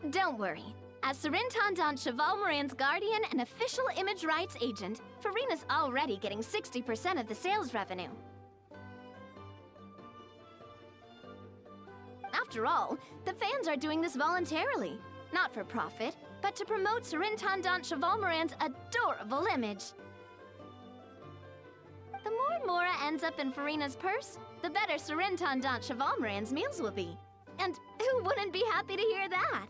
Don't worry. As Surintendant Cheval Moran's guardian and official image rights agent, Farina's already getting 60% of the sales revenue. After all, the fans are doing this voluntarily, not for profit, but to promote Surintendant Cheval Moran's adorable image. The more Mora ends up in Farina's purse, the better Surintendant Cheval Moran's meals will be. And who wouldn't be happy to hear that?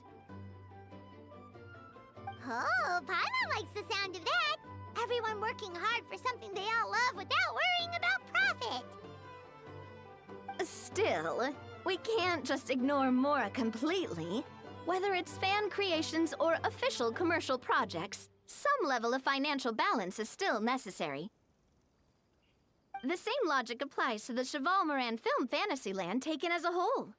Oh, Paimon likes the sound of that. Everyone working hard for something they all love without worrying about profit. Still, we can't just ignore Mora completely. Whether it's fan creations or official commercial projects, some level of financial balance is still necessary. The same logic applies to the Cheval Moran Film Fantasyland taken as a whole.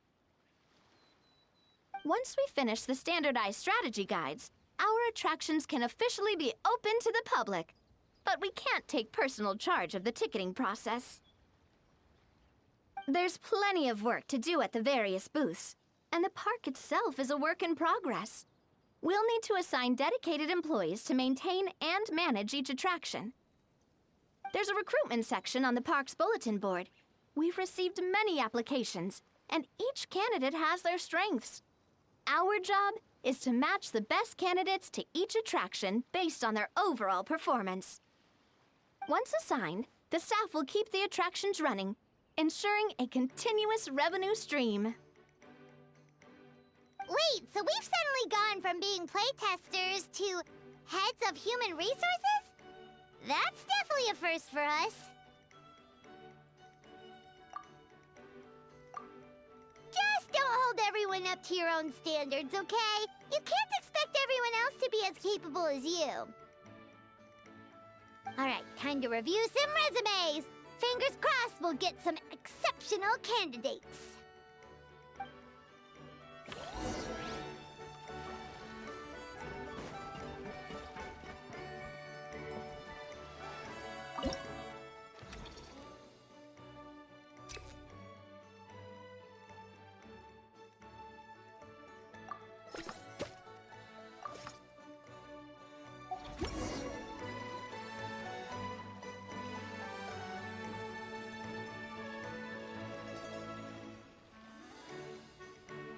Once we finish the standardized strategy guides, our attractions can officially be open to the public, but we can't take personal charge of the ticketing process. There's plenty of work to do at the various booths, and the park itself is a work in progress. We'll need to assign dedicated employees to maintain and manage each attraction. There's a recruitment section on the park's bulletin board. We've received many applications, and each candidate has their strengths. Our job is to match the best candidates to each attraction based on their overall performance. Once assigned, the staff will keep the attractions running, ensuring a continuous revenue stream. Wait, so we've suddenly gone from being playtesters to heads of human resources? That's definitely a first for us. Just don't hold everyone up to your own standards, okay? You can't expect everyone else to be as capable as you. Alright, time to review some resumes. Fingers crossed we'll get some exceptional candidates.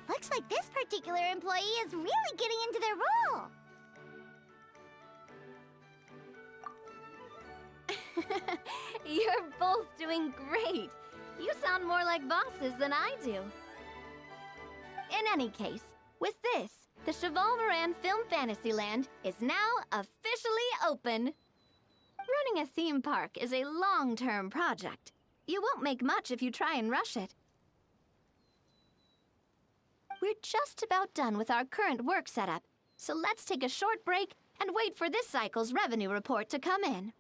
Looks like this particular employee is really getting into their role. You're both doing great. You sound more like bosses than I do. In any case, with this, the Cheval Moran Film Fantasyland is now officially open. Running a theme park is a long-term project. You won't make much if you try and rush it. We're just about done with our current work setup, so let's take a short break and wait for this cycle's revenue report to come in.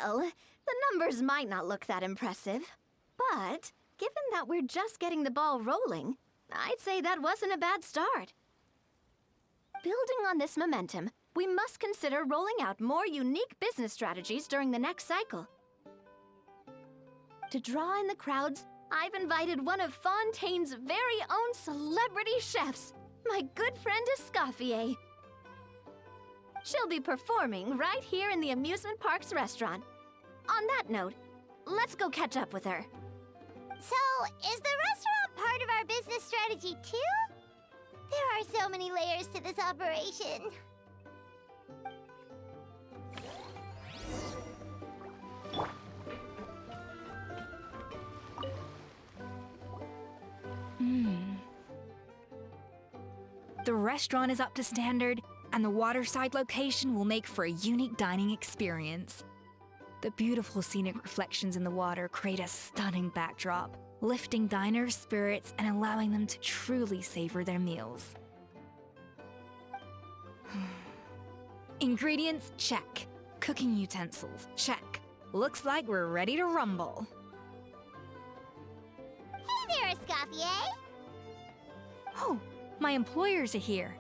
Well, the numbers might not look that impressive, but given that we're just getting the ball rolling, I'd say that wasn't a bad start. Building on this momentum, we must consider rolling out more unique business strategies during the next cycle. To draw in the crowds, I've invited one of Fontaine's very own celebrity chefs, my good friend Escoffier. She'll be performing right here in the amusement park's restaurant. On that note, let's go catch up with her. So, is the restaurant part of our business strategy too? There are so many layers to this operation. The restaurant is up to standard, and the waterside location will make for a unique dining experience. The beautiful scenic reflections in the water create a stunning backdrop, lifting diners' spirits and allowing them to truly savor their meals. Ingredients, check. Cooking utensils, check. Looks like we're ready to rumble. Hey there, Escoffier! Oh, my employers are here.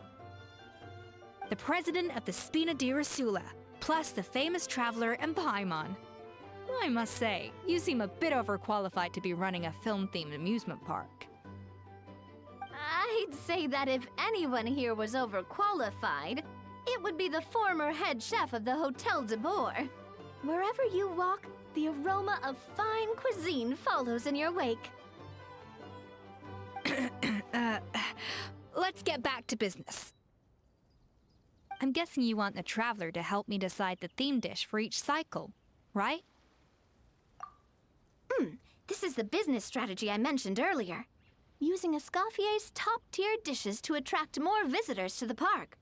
The president of the Spina di Rosula, plus the famous traveler and Paimon. I must say, you seem a bit overqualified to be running a film-themed amusement park. I'd say that if anyone here was overqualified, it would be the former head chef of the Hotel de Boer. Wherever you walk, the aroma of fine cuisine follows in your wake. Let's get back to business. I'm guessing you want the traveler to help me decide the theme dish for each cycle, right? This is the business strategy I mentioned earlier. Using Escoffier's top-tier dishes to attract more visitors to the park.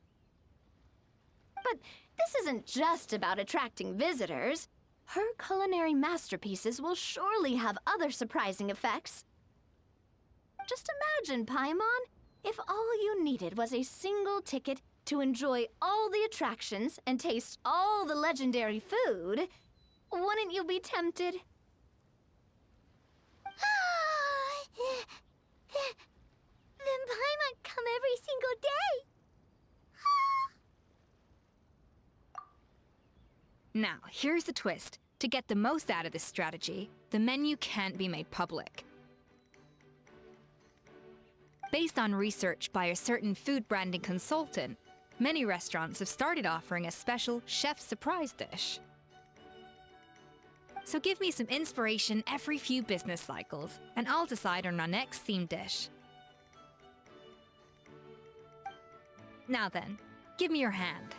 But this isn't just about attracting visitors. Her culinary masterpieces will surely have other surprising effects. Just imagine, Paimon, if all you needed was a single ticket to enjoy all the attractions and taste all the legendary food. Wouldn't you be tempted? Then Paimon come every single day! Now, here's the twist. To get the most out of this strategy, the menu can't be made public. Based on research by a certain food branding consultant, many restaurants have started offering a special chef surprise dish. So give me some inspiration every few business cycles, and I'll decide on our next theme dish. Now then, give me your hand.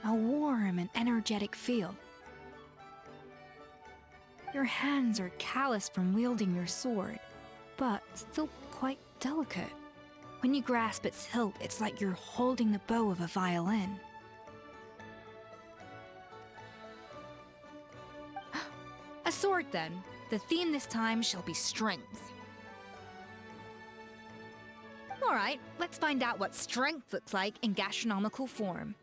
A warm and energetic feel. Your hands are calloused from wielding your sword, but still quite delicate. When you grasp its hilt, it's like you're holding the bow of a violin. A sword, then. The theme this time shall be strength. All right, let's find out what strength looks like in gastronomical form.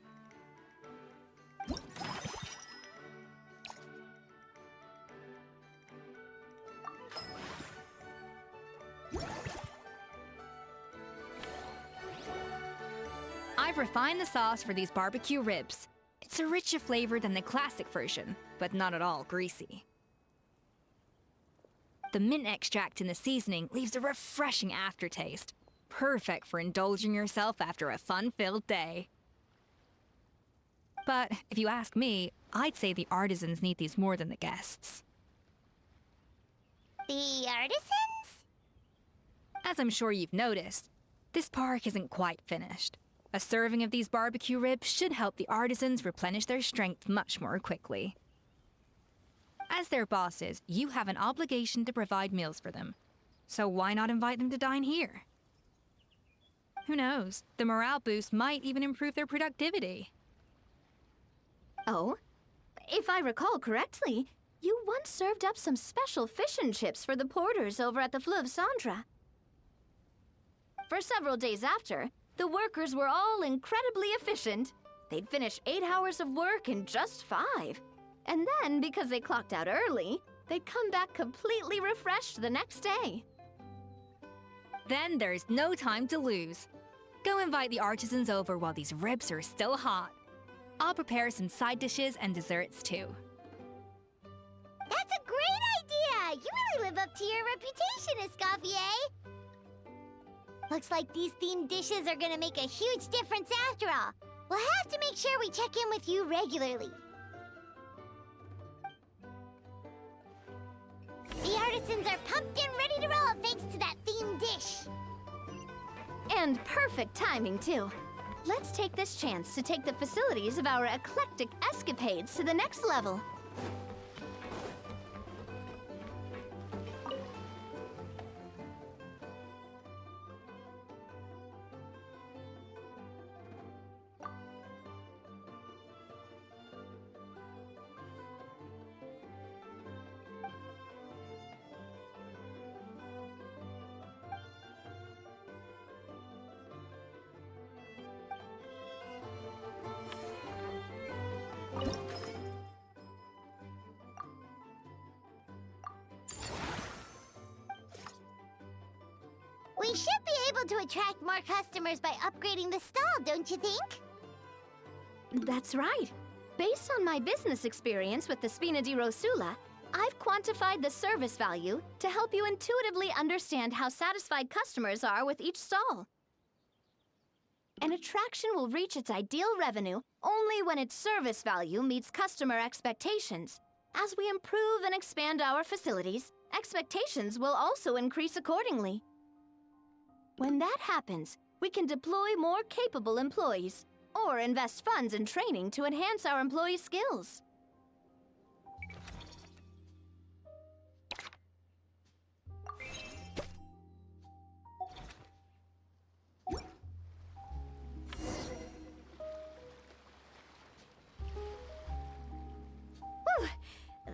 I've refined the sauce for these barbecue ribs. It's a richer flavor than the classic version, but not at all greasy. The mint extract in the seasoning leaves a refreshing aftertaste, perfect for indulging yourself after a fun-filled day. But if you ask me, I'd say the artisans need these more than the guests. The artisans? As I'm sure you've noticed, this park isn't quite finished. A serving of these barbecue ribs should help the artisans replenish their strength much more quickly. As their bosses, you have an obligation to provide meals for them. So why not invite them to dine here? Who knows? The morale boost might even improve their productivity. Oh, if I recall correctly, you once served up some special fish and chips for the porters over at the Fleuve Centre. For several days after, the workers were all incredibly efficient. They'd finish 8 hours of work in just 5. And then, because they clocked out early, they'd come back completely refreshed the next day. Then there's no time to lose. Go invite the artisans over while these ribs are still hot. I'll prepare some side dishes and desserts too. That's a great idea! You really live up to your reputation, Escoffier! Looks like these themed dishes are gonna make a huge difference after all. We'll have to make sure we check in with you regularly. The artisans are pumped and ready to roll thanks to that themed dish. And perfect timing, too. Let's take this chance to take the facilities of our eclectic escapades to the next level. to attract more customers by upgrading the stall, don't you think? That's right. Based on my business experience with the spina di rosula, I've quantified the service value to help you intuitively understand how satisfied customers are with each stall. An attraction will reach its ideal revenue only when its service value meets customer expectations. As we improve and expand our facilities, expectations will also increase accordingly. When that happens, we can deploy more capable employees or invest funds in training to enhance our employees' skills.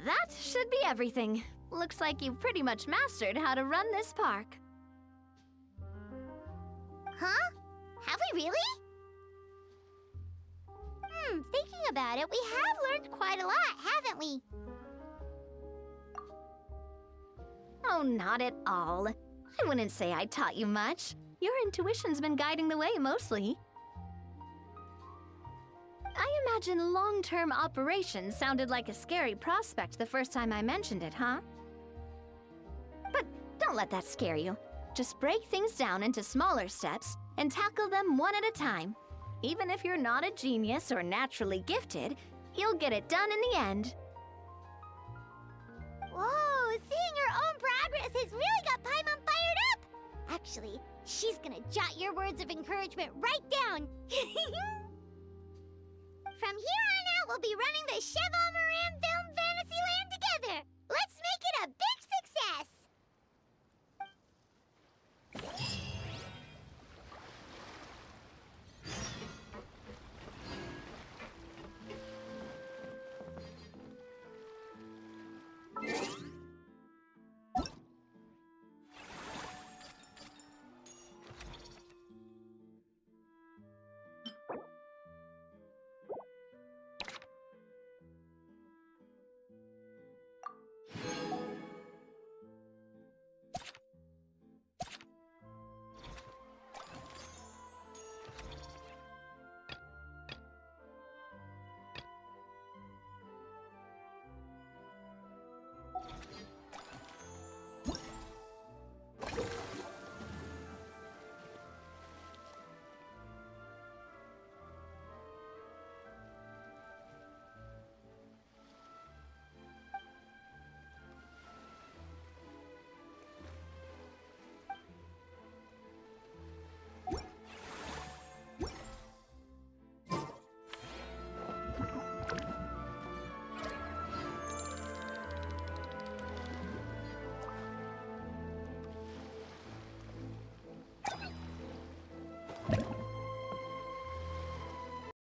That should be everything. Looks like you've pretty much mastered how to run this park. Huh? Have we really? Thinking about it, we have learned quite a lot, haven't we? Oh, not at all. I wouldn't say I taught you much. Your intuition's been guiding the way mostly. I imagine long-term operations sounded like a scary prospect the first time I mentioned it, huh? But don't let that scare you. Just break things down into smaller steps and tackle them one at a time. Even if you're not a genius or naturally gifted, you'll get it done in the end. Whoa, seeing her own progress has really got Paimon fired up! Actually, she's gonna jot your words of encouragement right down. From here on out, we'll be running the Cheval